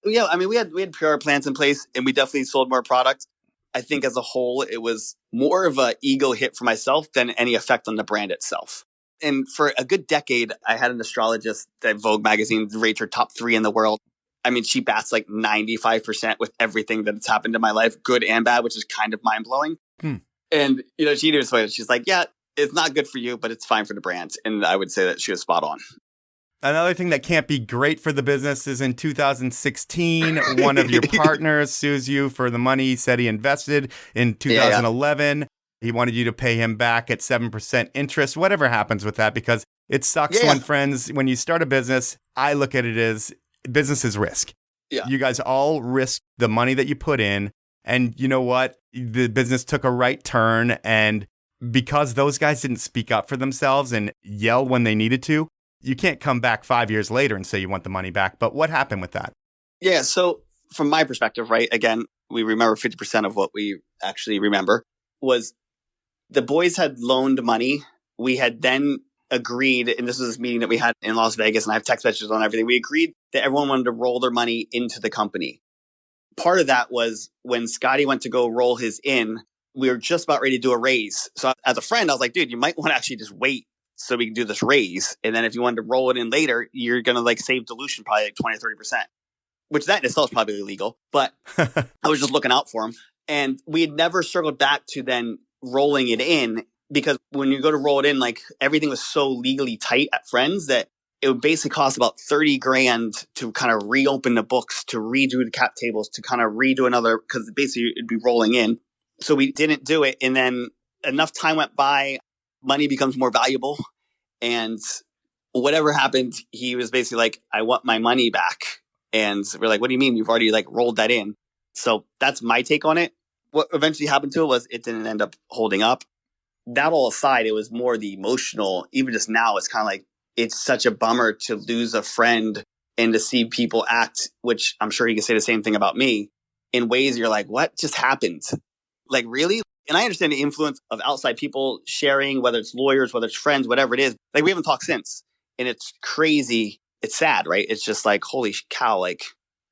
Yeah, I mean, we had PR plans in place and we definitely sold more product. I think as a whole, it was more of an ego hit for myself than any effect on the brand itself. And for a good decade, I had an astrologist that Vogue magazine rates her top 3 in the world. I mean, she bats like 95% with everything that's happened in my life, good and bad, which is kind of mind blowing. And, you know, she was she's like, yeah, it's not good for you, but it's fine for the brand. And I would say that she was spot on. Another thing that can't be great for the business is in 2016, one of your partners sues you for the money he said he invested in 2011. Yeah. He wanted you to pay him back at 7% interest, whatever happens with that, because it sucks when you start a business, I look at it as business is risk. Yeah. You guys all risk the money that you put in. And you know what? The business took a right turn. And because those guys didn't speak up for themselves and yell when they needed to, you can't come back 5 years later and say you want the money back. But what happened with that? Yeah. So from my perspective, right, again, we remember 50% of what we actually remember was the boys had loaned money. We had then agreed, and this was this meeting that we had in Las Vegas, and I have text messages on everything. We agreed that everyone wanted to roll their money into the company. Part of that was when Scotty went to go roll his in, we were just about ready to do a raise. So as a friend, I was like, dude, you might want to actually just wait so we can do this raise. And then if you wanted to roll it in later, you're going to like save dilution probably like 20 or 30%, which that in itself is probably illegal. But I was just looking out for him. And we had never circled back to then rolling it in, because when you go to roll it in, like everything was so legally tight at Frends that it would basically cost about 30 grand to kind of reopen the books, to redo the cap tables, to kind of redo another, because basically it'd be rolling in. So we didn't do it. And then enough time went by, money becomes more valuable. And whatever happened, he was basically like, I want my money back. And we're like, what do you mean? You've already like rolled that in. So that's my take on it. What eventually happened to it was it didn't end up holding up. That all aside, it was more the emotional, even just now, it's kind of like it's such a bummer to lose a friend and to see people act, which I'm sure he could say the same thing about me, in ways you're like, what just happened? Like, really? And I understand the influence of outside people sharing, whether it's lawyers, whether it's friends, whatever it is. Like, we haven't talked since. And it's crazy. It's sad, right? It's just like, holy cow. Like,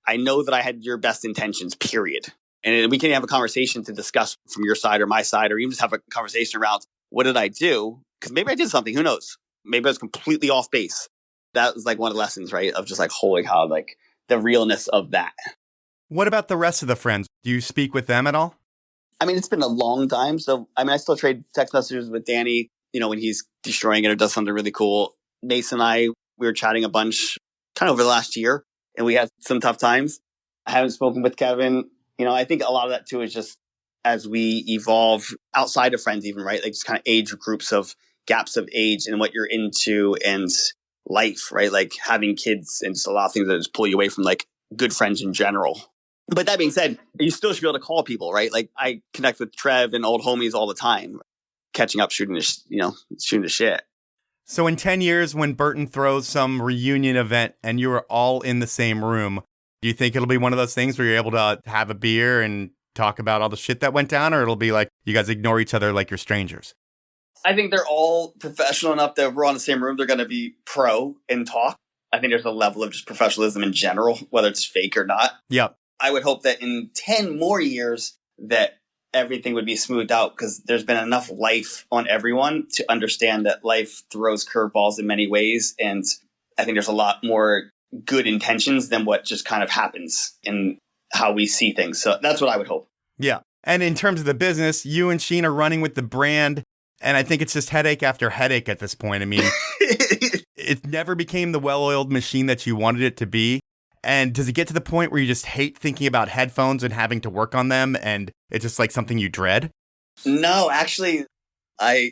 I know that I had your best intentions, period. And we can have a conversation to discuss from your side or my side, or even just have a conversation around what did I do? Because maybe I did something. Who knows? Maybe I was completely off base. That was like one of the lessons, right? Of just like, holy cow, like the realness of that. What about the rest of the friends? Do you speak with them at all? I mean, it's been a long time. So, I mean, I still trade text messages with Danny, when he's destroying it or does something really cool. Mason and I, we were chatting a bunch kind of over the last year, and we had some tough times. I haven't spoken with Kevin. I think a lot of that too is just as we evolve outside of friends even, right? Like just kind of age groups of gaps of age and what you're into and life, right? Like having kids and just a lot of things that just pull you away from like good friends in general. But that being said, you still should be able to call people, right? Like I connect with Trev and old homies all the time, catching up, shooting the shit. So in 10 years, when Burton throws some reunion event and you are all in the same room, do you think it'll be one of those things where you're able to have a beer and talk about all the shit that went down, or it'll be like you guys ignore each other like you're strangers? I think they're all professional enough that if we're all in the same room, they're going to be pro and talk. I think there's a level of just professionalism in general, whether it's fake or not. Yep. I would hope that in 10 more years that everything would be smoothed out because there's been enough life on everyone to understand that life throws curveballs in many ways. And I think there's a lot more good intentions than what just kind of happens in how we see things. So that's what I would hope. Yeah. And in terms of the business, you and Sheen are running with the brand. And I think it's just headache after headache at this point. I mean, it never became the well-oiled machine that you wanted it to be. And does it get to the point where you just hate thinking about headphones and having to work on them? And it's just like something you dread? No, actually, I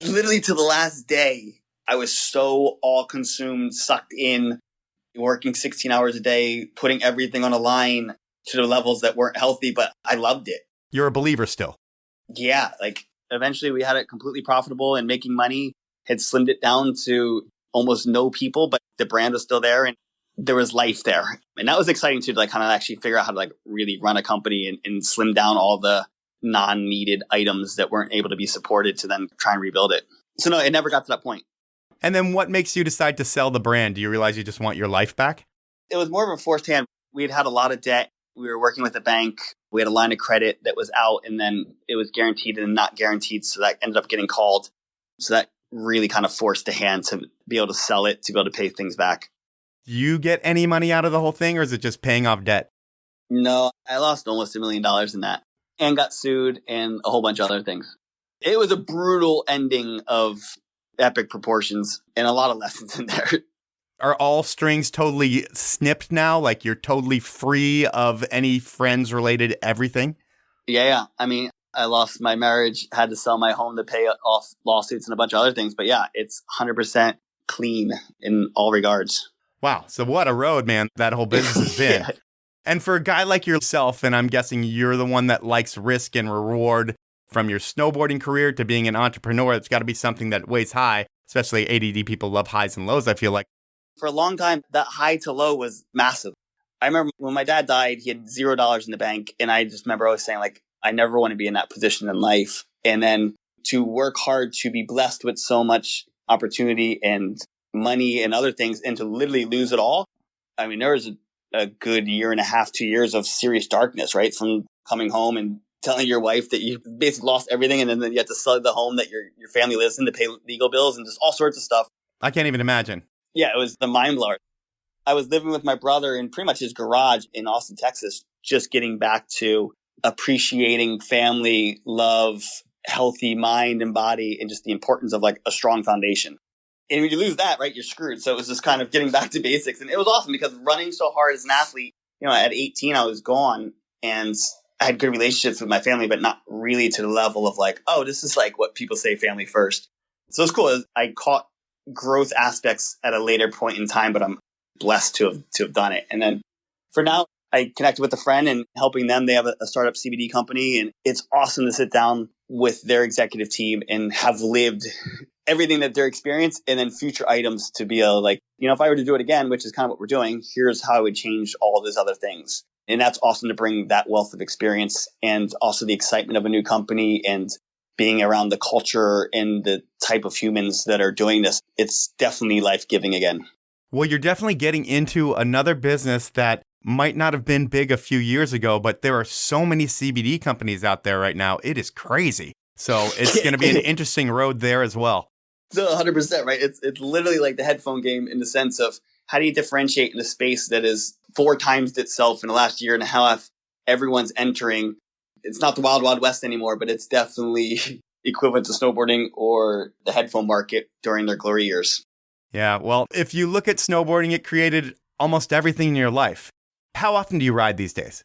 literally to the last day, I was so all consumed, sucked in, working 16 hours a day, putting everything on a line to the levels that weren't healthy, but I loved it. You're a believer still. Yeah, like eventually we had it completely profitable and making money, had slimmed it down to almost no people, but the brand was still there and there was life there. And that was exciting too, to like kind of actually figure out how to like really run a company and slim down all the non-needed items that weren't able to be supported to then try and rebuild it. So no, it never got to that point. And then what makes you decide to sell the brand? Do you realize you just want your life back? It was more of a forced hand. We had a lot of debt. We were working with a bank. We had a line of credit that was out and then it was guaranteed and not guaranteed. So that ended up getting called. So that really kind of forced the hand to be able to sell it, to be able to pay things back. Do you get any money out of the whole thing or is it just paying off debt? No, I lost almost $1 million in that and got sued and a whole bunch of other things. It was a brutal ending of epic proportions and a lot of lessons in there. Are all strings totally snipped now? Like you're totally free of any friends related everything? Yeah. I mean, I lost my marriage, had to sell my home to pay off lawsuits and a bunch of other things. But yeah, it's 100% clean in all regards. Wow. So what a road, man, that whole business has been. Yeah. And for a guy like yourself, and I'm guessing you're the one that likes risk and reward, from your snowboarding career to being an entrepreneur, it's got to be something that weighs high, especially ADD people love highs and lows, I feel like. For a long time, that high to low was massive. I remember when my dad died, he had $0 in the bank. And I just remember always saying, like, I never want to be in that position in life. And then to work hard, to be blessed with so much opportunity and money and other things, and to literally lose it all. I mean, there was a good year and a half, 2 years of serious darkness, right? From coming home and telling your wife that you basically lost everything and then you have to sell the home that your family lives in to pay legal bills and just all sorts of stuff. I can't even imagine. Yeah, it was the mind blower. I was living with my brother in pretty much his garage in Austin, Texas, just getting back to appreciating family, love, healthy mind and body, and just the importance of like a strong foundation. And when you lose that, right, you're screwed. So it was just kind of getting back to basics. And it was awesome because running so hard as an athlete, at 18, I was gone and I had good relationships with my family, but not really to the level of like, oh, this is like what people say family first. So it's cool. I caught growth aspects at a later point in time, but I'm blessed to have done it. And then for now, I connected with a friend and helping them. They have a startup CBD company and it's awesome to sit down with their executive team and have lived everything that they're experienced, and then future items to be able, like, if I were to do it again, which is kind of what we're doing, here's how I would change all these other things. And that's awesome to bring that wealth of experience and also the excitement of a new company and being around the culture and the type of humans that are doing this. It's definitely life-giving again. Well, you're definitely getting into another business that might not have been big a few years ago, but there are so many CBD companies out there right now. It is crazy. So it's going to be an interesting road there as well. So 100%, right? It's literally like the headphone game in the sense of how do you differentiate in a space that is 4 times itself in the last year and a half? Everyone's entering. It's not the wild, wild west anymore, but it's definitely equivalent to snowboarding or the headphone market during their glory years. Yeah, well, if you look at snowboarding, it created almost everything in your life. How often do you ride these days?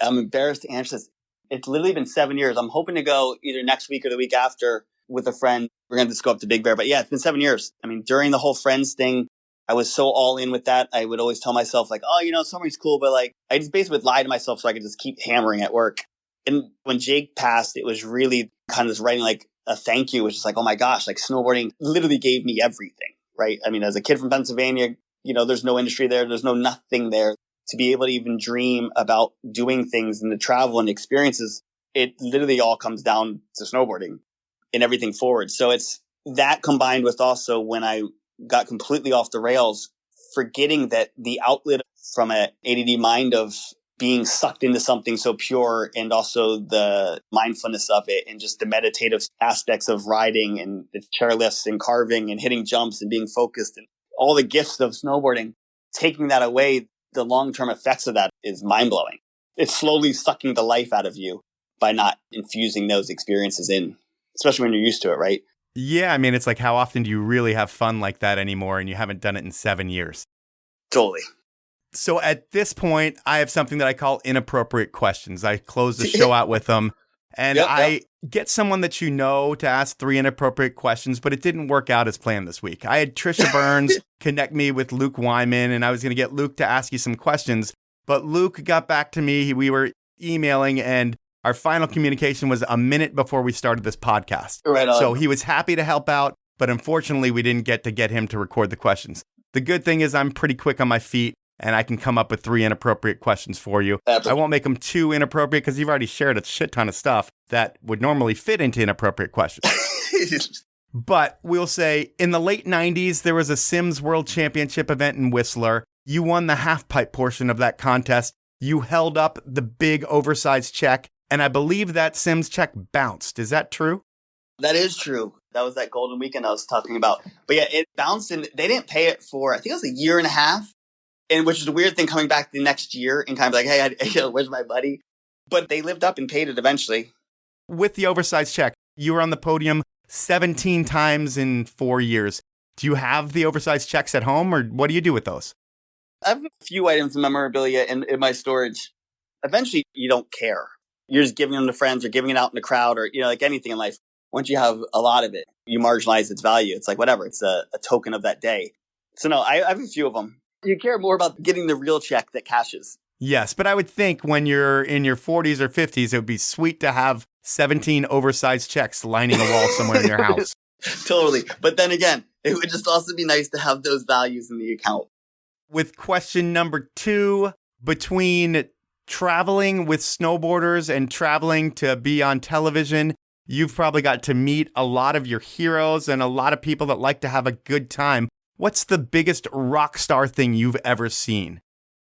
I'm embarrassed to answer this. It's literally been 7 years. I'm hoping to go either next week or the week after with a friend. We're going to just go up to Big Bear. But yeah, it's been 7 years. I mean, during the whole Frends thing, I was so all in with that. I would always tell myself like, oh, snowboarding's cool. But like, I just basically would lie to myself so I could just keep hammering at work. And when Jake passed, it was really kind of just writing like a thank you, which is like, oh my gosh, like snowboarding literally gave me everything, right? I mean, as a kid from Pennsylvania, there's no industry there. There's no nothing there. To be able to even dream about doing things and the travel and experiences, it literally all comes down to snowboarding and everything forward. So it's that combined with also when I got completely off the rails, forgetting that the outlet from an ADD mind of being sucked into something so pure and also the mindfulness of it and just the meditative aspects of riding and the chairlifts and carving and hitting jumps and being focused and all the gifts of snowboarding, taking that away, the long-term effects of that is mind-blowing. It's slowly sucking the life out of you by not infusing those experiences in, especially when you're used to it, right? Yeah, I mean, it's like, how often do you really have fun like that anymore? And you haven't done it in 7 years. Totally. So at this point, I have something that I call inappropriate questions. I close the show out with them. And I get someone that you know to ask 3 inappropriate questions, but it didn't work out as planned this week. I had Trisha Burns connect me with Luke Wyman, and I was going to get Luke to ask you some questions. But Luke got back to me. We were emailing, and our final communication was a minute before we started this podcast. Right on. So he was happy to help out, but unfortunately, we didn't get him to record the questions. The good thing is I'm pretty quick on my feet, and I can come up with 3 inappropriate questions for you. Absolutely. I won't make them too inappropriate because you've already shared a shit ton of stuff that would normally fit into inappropriate questions. But we'll say, in the late 90s, there was a Sims World Championship event in Whistler. You won the halfpipe portion of that contest. You held up the big oversized check, and I believe that Sims check bounced. Is that true? That is true. That was that golden weekend I was talking about. But yeah, it bounced, and they didn't pay it for, I think it was a year and a half. And which is a weird thing coming back the next year and kind of like, hey, where's my buddy? But they lived up and paid it eventually. With the oversized check, you were on the podium 17 times in 4 years. Do you have the oversized checks at home, or what do you do with those? I have a few items of memorabilia in my storage. Eventually, you don't care. You're just giving them to friends or giving it out in the crowd or, like anything in life. Once you have a lot of it, you marginalize its value. It's like, whatever. It's a token of that day. So no, I have a few of them. You care more about getting the real check that cashes. Yes, but I would think when you're in your 40s or 50s, it would be sweet to have 17 oversized checks lining a wall somewhere in your house. Totally. But then again, it would just also be nice to have those values in the account. With question number 2, between traveling with snowboarders and traveling to be on television, you've probably got to meet a lot of your heroes and a lot of people that like to have a good time. What's the biggest rock star thing you've ever seen?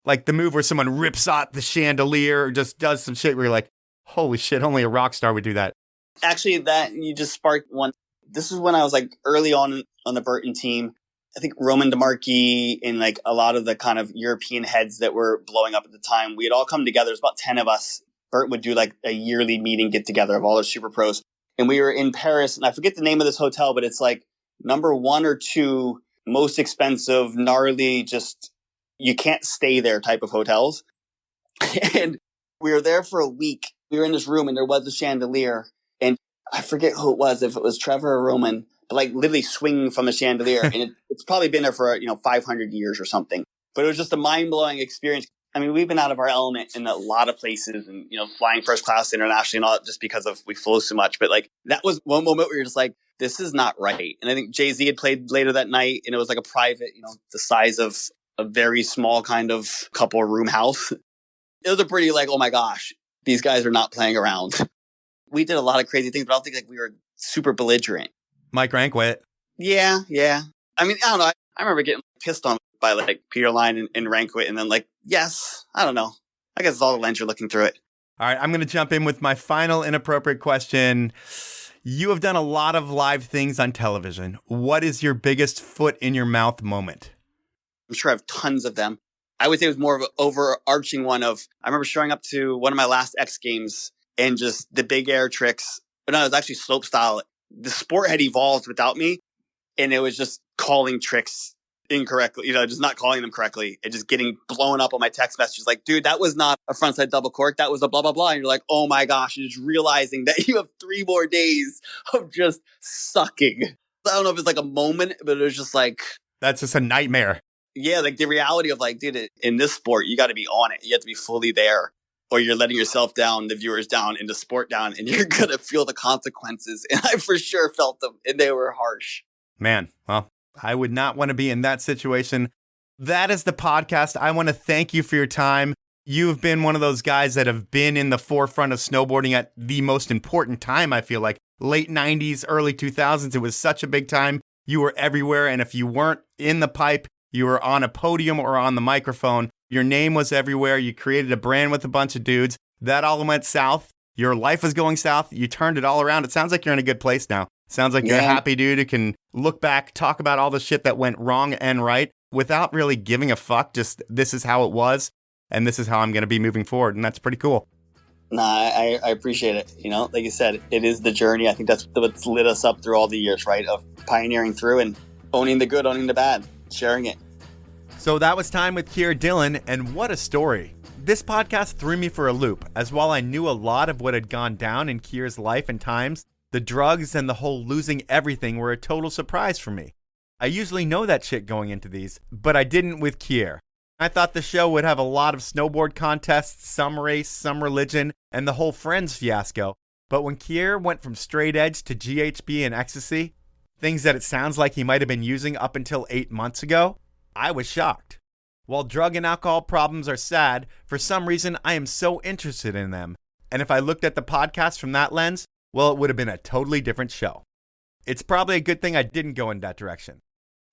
Like the move where someone rips out the chandelier or just does some shit where you're like, holy shit, only a rock star would do that. Actually, that you just sparked one. This is when I was like early on the Burton team. I think Roman DeMarchi and like a lot of the kind of European heads that were blowing up at the time, we had all come together. There's about 10 of us. Burton would do like a yearly meeting get together of all the super pros. And we were in Paris, and I forget the name of this hotel, but it's like number 1 or 2 most expensive, gnarly, just you can't stay there type of hotels. And we were there for a week. We were in this room and there was a chandelier. And I forget who it was, if it was Trevor or Roman, but like literally swinging from a chandelier. And it's probably been there for, 500 years or something. But it was just a mind-blowing experience. I mean, we've been out of our element in a lot of places and, flying first class internationally and all that just because of we flew so much. But like that was one moment where you're just like, this is not right. And I think Jay-Z had played later that night and it was like a private, the size of a very small kind of couple room house. It was a pretty like, oh my gosh, these guys are not playing around. We did a lot of crazy things, but I don't think like we were super belligerent. Mike Rankwit. Yeah. I mean, I don't know. I remember getting pissed on by like Peter Line and Rankwit and then like, yes, I don't know. I guess it's all the lens you're looking through it. All right, I'm going to jump in with my final inappropriate question. You have done a lot of live things on television. What is your biggest foot in your mouth moment? I'm sure I have tons of them. I would say it was more of an overarching one of, I remember showing up to one of my last X Games and just the big air tricks. But no, it was actually slope style. The sport had evolved without me. And it was just calling tricks incorrectly, just not calling them correctly and just getting blown up on my text messages. Like, dude, that was not a frontside double cork. That was a blah, blah, blah. And you're like, oh my gosh, you're just realizing that you have 3 more days of just sucking. I don't know if it's like a moment, but it was just like, that's just a nightmare. Yeah. Like the reality of like, dude, in this sport, you got to be on it. You have to be fully there or you're letting yourself down, the viewers down, and the sport down, and you're going to feel the consequences. And I for sure felt them and they were harsh. Man, well, I would not want to be in that situation. That is the podcast. I want to thank you for your time. You've been one of those guys that have been in the forefront of snowboarding at the most important time, I feel like. Late 90s, early 2000s, it was such a big time. You were everywhere, and if you weren't in the pipe, you were on a podium or on the microphone. Your name was everywhere. You created a brand with a bunch of dudes. That all went south. Your life was going south. You turned it all around. It sounds like you're in a good place now. Sounds like you're a happy dude who can look back, talk about all the shit that went wrong and right without really giving a fuck. Just this is how it was, and this is how I'm going to be moving forward, and that's pretty cool. Nah, I appreciate it. Like you said, it is the journey. I think that's what's lit us up through all the years, right? Of pioneering through and owning the good, owning the bad, sharing it. So that was time with Keir Dillon, and what a story. This podcast threw me for a loop, as while I knew a lot of what had gone down in Keir's life and times, the drugs and the whole losing everything were a total surprise for me. I usually know that shit going into these, but I didn't with Keir. I thought the show would have a lot of snowboard contests, some race, some religion, and the whole Frends fiasco. But when Keir went from straight edge to GHB and ecstasy, things that it sounds like he might have been using up until 8 months ago, I was shocked. While drug and alcohol problems are sad, for some reason I am so interested in them. And if I looked at the podcast from that lens, well, it would have been a totally different show. It's probably a good thing I didn't go in that direction.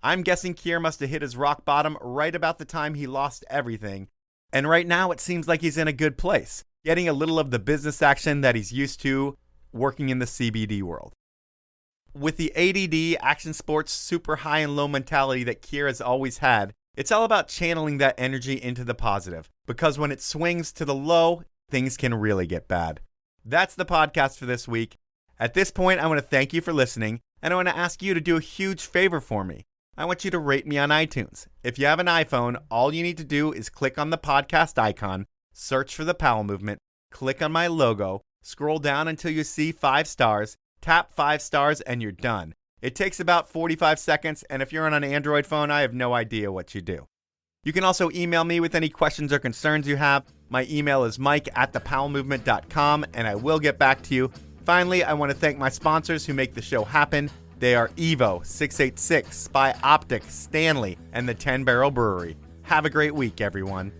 I'm guessing Keir must have hit his rock bottom right about the time he lost everything. And right now it seems like he's in a good place, getting a little of the business action that he's used to working in the CBD world. With the ADD, action sports, super high and low mentality that Keir has always had, it's all about channeling that energy into the positive. Because when it swings to the low, things can really get bad. That's the podcast for this week. At this point, I want to thank you for listening, and I want to ask you to do a huge favor for me. I want you to rate me on iTunes. If you have an iPhone, all you need to do is click on the podcast icon, search for the Powell Movement, click on my logo, scroll down until you see 5 stars, tap 5 stars, and you're done. It takes about 45 seconds, and if you're on an Android phone, I have no idea what you do. You can also email me with any questions or concerns you have. My email is mike@thepowellmovement.com, and I will get back to you. Finally, I want to thank my sponsors who make the show happen. They are Evo, 686, Spy Optic, Stanley, and the 10 Barrel Brewery. Have a great week, everyone.